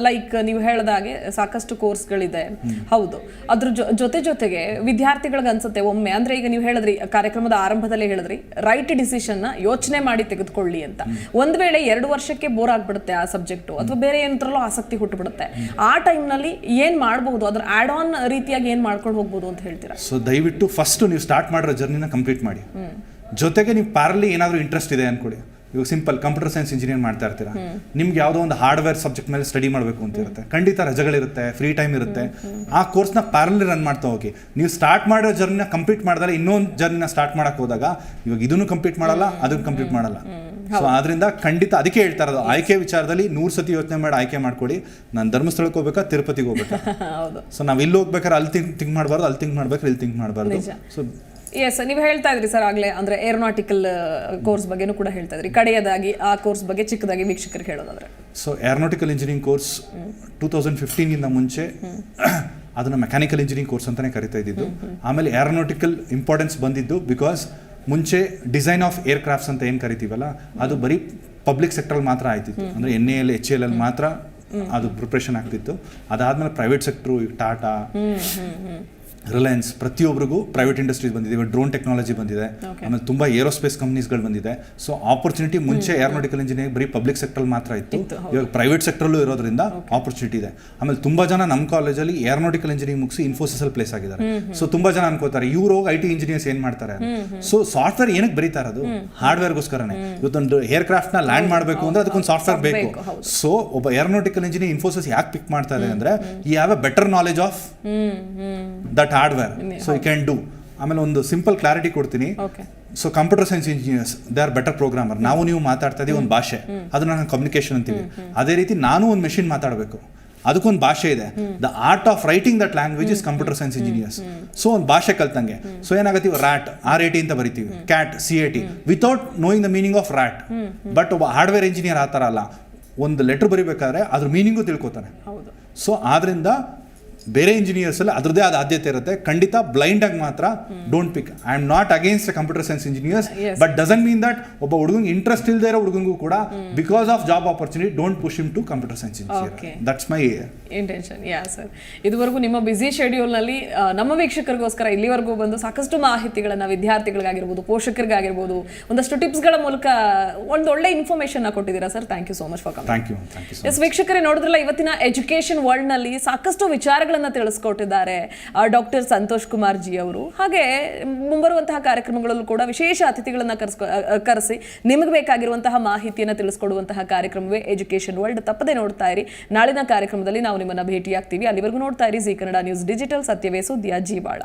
ಲೈಕ್ ನೀವು ಹೇಳಿದಾಗೆ ಸಾಕಷ್ಟು ಕೋರ್ಸ್ಗಳಿದೆ, ಹೌದು. ಅದ್ರ ಜೊತೆಗೆ ವಿದ್ಯಾರ್ಥಿಗಳಿಗೆ ಅನ್ಸುತ್ತೆ ಒಮ್ಮೆ, ಅಂದರೆ ಈಗ ನೀವು ಹೇಳಿದ್ರಿ ಕಾರ್ಯಕ್ರಮದ ಆರಂಭದಲ್ಲೇ ಹೇಳಿದ್ರಿ ರೈಟ್ ಡಿಸಿಷನ್ನ ಯೋಚನೆ ಮಾಡಿ ತೆಗೆದುಕೊಳ್ಳಿ ಅಂತ. ಒಂದು ವೇಳೆ 2 ವರ್ಷಕ್ಕೆ ಬೋರ್ ಆಗಿಬಿಡುತ್ತೆ ಆ ಸಬ್ಜೆಕ್ಟು, ಅಥವಾ ಬೇರೆ ಏನತ್ರಲ್ಲೂ ಆಸಕ್ತಿ ಹುಟ್ಟುಬಿಡುತ್ತೆ, ಆ ಟೈಮ್ನಲ್ಲಿ ಏನು ಮಾಡಬಹುದು, ಅದ್ರ ಆ್ಯಡ್ ಆನ್ ರೀತಿಯಾಗಿ ಏನು ಮಾಡ್ಕೊಂಡು ಹೋಗ್ಬೋದು ಅಂತ ಹೇಳ್ತೀರಾ? ಸೊ ದಯವಿಟ್ಟು ಫಸ್ಟು ನೀವು ಸ್ಟಾರ್ಟ್ ಮಾಡಿರೋ ಜರ್ನಿನ ಕಂಪ್ಲೀಟ್ ಮಾಡಿ. ಜೊತೆಗೆ ನೀವು ಪ್ಯಾರಲಿ ಏನಾದರೂ ಇಂಟ್ರೆಸ್ಟ್ ಇದೆ ಅನ್ಕೊಡಿ. ಇವಾಗ ಸಿಂಪಲ್ ಕಂಪ್ಯೂಟರ್ ಸೈನ್ಸ್ ಇಂಜಿನಿಯರ್ ಮಾಡ್ತಾ ಇರ್ತೀರಾ, ನಿಮ್ಗೆ ಯಾವುದೋ ಒಂದು ಹಾರ್ಡ್ವೇರ್ ಸಬ್ಜೆಕ್ಟ್ ಮೇಲೆ ಸ್ಟಡಿ ಮಾಡಬೇಕು ಅಂತ ಇರುತ್ತೆ, ಖಂಡಿತ ರಜೆಗಳಿರುತ್ತೆ, ಫ್ರೀ ಟೈಮ್ ಇರುತ್ತೆ, ಆ ಕೋರ್ಸ್ನ ಪ್ಯಾರಲಿ ರನ್ ಮಾಡ್ತಾ ಹೋಗಿ. ನೀವು ಸ್ಟಾರ್ಟ್ ಮಾಡೋ ಜರ್ನಿನ ಕಂಪ್ಲೀಟ್ ಮಾಡಿದ್ರೆ ಇನ್ನೊಂದು ಜರ್ನಿನ ಸ್ಟಾರ್ಟ್ ಮಾಡಕ್ಕೆ ಹೋದಾಗ ಇವಾಗ ಇದನ್ನು ಕಂಪ್ಲೀಟ್ ಮಾಡಲ್ಲ, ಅದನ್ನು ಕಂಪ್ಲೀಟ್ ಮಾಡಲ್ಲ. ಸೊ ಆದ್ರಿಂದ ಖಂಡಿತ ಅದಕ್ಕೆ ಹೇಳ್ತಾ ಇರೋದು, ಆಯ್ಕೆ ವಿಚಾರದಲ್ಲಿ 100 ಸತಿ ಯೋಚನೆ ಮಾಡಿ ಆಯ್ಕೆ ಮಾಡ್ಕೊಳ್ಳಿ. ನಾನು ಧರ್ಮಸ್ಥಳಕ್ಕೆ ಹೋಗ್ಬೇಕಾ, ತಿರುಪತಿಗೆ ಹೋಗ್ಬೇಕಾ? ಸೊ ನಾವು ಇಲ್ಲಿ ಹೋಗ್ಬೇಕಾದ್ರೆ ಅಲ್ಲಿ ಥಿಂಕ್ ಮಾಡಬಾರ್ದು, ಅಲ್ಲಿ ಥಿಂಕ್ ಮಾಡ್ಬೇಕಾದ್ರೆ ಇಲ್ಲಿ ಥಿಂಕ್ ಮಾಡಬಾರ್ದು. ಸೊ ಎಸ್, ನೀವು ಹೇಳ್ತಾ ಇದ್ರಿ ಸರ್ ಆಗಲೇ, ಅಂದರೆ ಏರೋನಾಟಿಕಲ್ ಕೋರ್ಸ್ ಬಗ್ಗೆನೂ ಕೂಡ ಹೇಳ್ತಾ ಇದ್ರಿ. ಕಡೆಯದಾಗಿ ಆ ಕೋರ್ಸ್ ಬಗ್ಗೆ ಚಿಕ್ಕದಾಗಿ ವೀಕ್ಷಕರಿಗೆ ಹೇಳೋದಾದ್ರೆ, ಸೊ ಏರೋನಾಟಿಕಲ್ ಇಂಜಿನಿಯರಿಂಗ್ ಕೋರ್ಸ್ 2015 ಮುಂಚೆ ಅದನ್ನು ಮೆಕ್ಯಾನಿಕಲ್ ಇಂಜಿನಿಯರಿಂಗ್ ಕೋರ್ಸ್ ಅಂತಲೇ ಕರಿತಾ ಇದ್ದಿದ್ದು. ಆಮೇಲೆ ಏರೋನಾಟಿಕಲ್ ಇಂಪಾರ್ಟೆನ್ಸ್ ಬಂದಿದ್ದು ಬಿಕಾಸ್ ಮುಂಚೆ ಡಿಸೈನ್ ಆಫ್ ಏರ್ಕ್ರಾಫ್ಟ್ಸ್ ಅಂತ ಏನು ಕರಿತೀವಲ್ಲ, ಅದು ಬರೀ ಪಬ್ಲಿಕ್ ಸೆಕ್ಟರಲ್ಲಿ ಮಾತ್ರ ಆಯ್ತಿತ್ತು. ಅಂದರೆ NAL HAL ಅಲ್ಲಿ ಮಾತ್ರ ಅದು ಪ್ರಿಪ್ರೇಷನ್ ಆಗ್ತಿತ್ತು. ಅದಾದಮೇಲೆ ಪ್ರೈವೇಟ್ ಸೆಕ್ಟ್ರು, ಟಾಟಾ, ರಿಲಯನ್ಸ್, ಪ್ರತಿಯೊಬ್ಬರಿಗೂ ಪ್ರೈವೇಟ್ ಇಂಡಸ್ಟ್ರೀಸ್ ಬಂದಿದೆ. ಇವಾಗ ಡ್ರೋನ್ ಟೆಕ್ನಾಲಜಿ ಬಂದಿದೆ, ಆಮೇಲೆ ತುಂಬ ಏರೋಸ್ಪೇಸ್ ಕಂಪ್ನೀಸ್ಗಳು ಬಂದಿದೆ. ಸೊ ಆಪರ್ಚುನಿಟಿ ಮುಂಚೆ ಏರೋನಾಟಿಕಲ್ ಇಂಜಿನಿಯರಿಂಗ್ ಬರೀ ಪಬ್ಲಿಕ್ ಸೆಕ್ಟರ್ ಮಾತ್ರ ಇತ್ತು, ಇವಾಗ ಪ್ರೈವೇಟ್ ಸೆಕ್ಟರ್ಲ್ಲೂ ಇರೋದ್ರಿಂದ ಆಪರ್ಚುನಿಟಿ ಇದೆ. ಆಮೇಲೆ ತುಂಬ ಜನ ನಮ್ಮ ಕಾಲೇಜಲ್ಲಿ ಏರೋನಾಟಿಕಲ್ ಇಂಜಿನಿಯರಿಂಗ್ ಮುಗಿಸಿ ಇನ್ಫೋಸಿಸಲ್ಲಿ ಪ್ಲೇಸ್ ಆಗಿದ್ದಾರೆ. ಸೊ ತುಂಬ ಜನ ಅನ್ಕೋತಾರೆ ಇವರು IT ಇಂಜಿನಿಯರ್ಸ್ ಏನು ಮಾಡ್ತಾರೆ. ಸೊ ಸಾಫ್ಟ್ವೇರ್ ಏನಕ್ಕೆ ಬರೀತಾ ಇರೋದು? ಹಾರ್ಡ್ವೇರ್ಗೋಸ್ಕರನೇ. ಇವತ್ತೊಂದು ಏರ್ಕ್ರಾಫ್ಟ್ನ ಲ್ಯಾಂಡ್ ಮಾಡಬೇಕು ಅಂದ್ರೆ ಅದಕ್ಕೊಂದು ಸಾಫ್ಟ್ವೇರ್ ಬೇಕು. ಸೊ ಒಬ್ಬ ಏರೋನಾಟಿಕಲ್ ಇಂಜಿನಿಯರ್ ಇನ್ಫೋಸಿಸ್ ಯಾಕೆ ಪಿಕ್ ಮಾಡ್ತಾ ಇದೆ ಅಂದರೆ ಈ have a better knowledge of that hardware, so you can do. ಆಮೇಲೆ ಒಂದು ಸಿಂಪಲ್ ಕ್ಲಾರಿಟಿ ಕೊಡ್ತೀನಿ. So computer science engineers they are better programmer. ನಾವು ನೀವು ಮಾತಾಡ್ತಾ ಇದೀವಿ ಒಂದು ಭಾಷೆ, ಅದನ್ನ ನಾವು ಕಮ್ಯುನಿಕೇಶನ್ ಅಂತೀವಿ. ಅದೇ ರೀತಿ ನಾನು ಒಂದು ಮೆಷಿನ್ ಮಾತಾಡಬೇಕು, ಅದಕ್ಕೊಂದು ಭಾಷೆ ಇದೆ. The art of writing that language is computer science engineers. So ಒಂದು ಭಾಷೆ ಕಲ್ತಂಗೆ. ಸೊ ಏನಾಗತ್ತೀವಿ, RAT RAT ಅಂತ ಬರಿತೀವಿ, CAT CAT without knowing the meaning of RAT. But ಒಬ್ಬ ಹಾರ್ಡ್ವೇರ್ ಇಂಜಿನಿಯರ್ ಆ ಥರ ಅಲ್ಲ, ಒಂದು ಲೆಟರ್ ಬರಿಬೇಕಾದ್ರೆ ಅದ್ರ ಮೀನಿಂಗು ತಿಳ್ಕೊತಾನೆ. ಸೊ ಆದ್ರಿಂದ ಬೇರೆ ಇಂಜಿನಿಯರ್ಸ್ ಅಲ್ಲಿ ಅದರದೇ ಆದ ಆದ್ಯತೆ ಇರುತ್ತೆ. ಖಂಡಿತ ಬ್ಲೈಂಡ್ ಆಗಿ ಮಾತ್ರ don't pick. I am not against computer science engineers, but doesn't mean that ಒಬ್ಬ ಹುಡುಗಂಗೆ ಇಂಟ್ರೆಸ್ಟ್ ಇಲ್ಲದೆ ಇರೋ ಹುಡುಗಂಗೂ ಕೂಡ because of job opportunity don't push him to computer science engineer. That's my intention. Yeah sir, ಇದುವರೆಗೂ ನಿಮ್ಮ ಬ್ಯುಸಿ ಶೆಡ್ಯೂಲ್ನಲ್ಲಿ ನಮ್ಮ ವೀಕ್ಷಕರಿಗೋಸ್ಕರ ಇಲ್ಲಿವರೆಗೂ ಬಂದು ಸಾಕಷ್ಟು ಮಾಹಿತಿಗಳನ್ನು ವಿದ್ಯಾರ್ಥಿಗಳಿಗಾಗಿರ್ಬೋದು, ಪೋಷಕರಿಗಾಗಿರ್ಬೋದು, ಒಂದಷ್ಟು ಟಿಪ್ಸ್ಗಳ ಮೂಲಕ ಒಂದು ಒಳ್ಳೆ ಇನ್ಫಾರ್ಮೇಶನ್ ಕೊಟ್ಟಿದ್ದೀರಾ sir. Thank you so much for coming. Thank you. Yes ವೀಕ್ಷಕರೇ, ನೋಡಿದ್ರಲ್ಲ ಇವತ್ತಿನ ಎಜುಕೇಶನ್ ವರ್ಲ್ಡ್ ನಲ್ಲಿ ಸಾಕಷ್ಟು ವಿಚಾರಗಳನ್ನು ತಿಳಿಸ್ಕೊಟ್ಟಿದ್ದಾರೆ ಡಾಕ್ಟರ್ ಸಂತೋಷ್ ಕುಮಾರ್ ಜಿ ಅವರು. ಹಾಗೆ ಮುಂಬರುವಂತಹ ಕಾರ್ಯಕ್ರಮಗಳಲ್ಲೂ ಕೂಡ ವಿಶೇಷ ಅತಿಥಿಗಳನ್ನ ಕರೆಸಿ ನಿಮಗೆ ಬೇಕಾಗಿರುವಂತಹ ಮಾಹಿತಿಯನ್ನು ತಿಳಿಸ್ಕೊಡುವಂತಹ ಕಾರ್ಯಕ್ರಮವೇ ಎಜುಕೇಶನ್ ವರ್ಲ್ಡ್. ತಪ್ಪದೆ ನೋಡ್ತಾ ಇರಿ. ನಾಳಿನ ಕಾರ್ಯಕ್ರಮದಲ್ಲಿ ನಾವು ನಿಮ್ಮನ್ನ ಭೇಟಿಯಾಗ್ತೀವಿ. ಅಲ್ಲಿವರೆಗೂ ನೋಡ್ತಾ ಇರಿ ಜಿ ಕನ್ನಡ ನ್ಯೂಸ್ ಡಿಜಿಟಲ್. ಸತ್ಯವೇ ಸುದ್ದಿಯ ಜೀವಾಳ.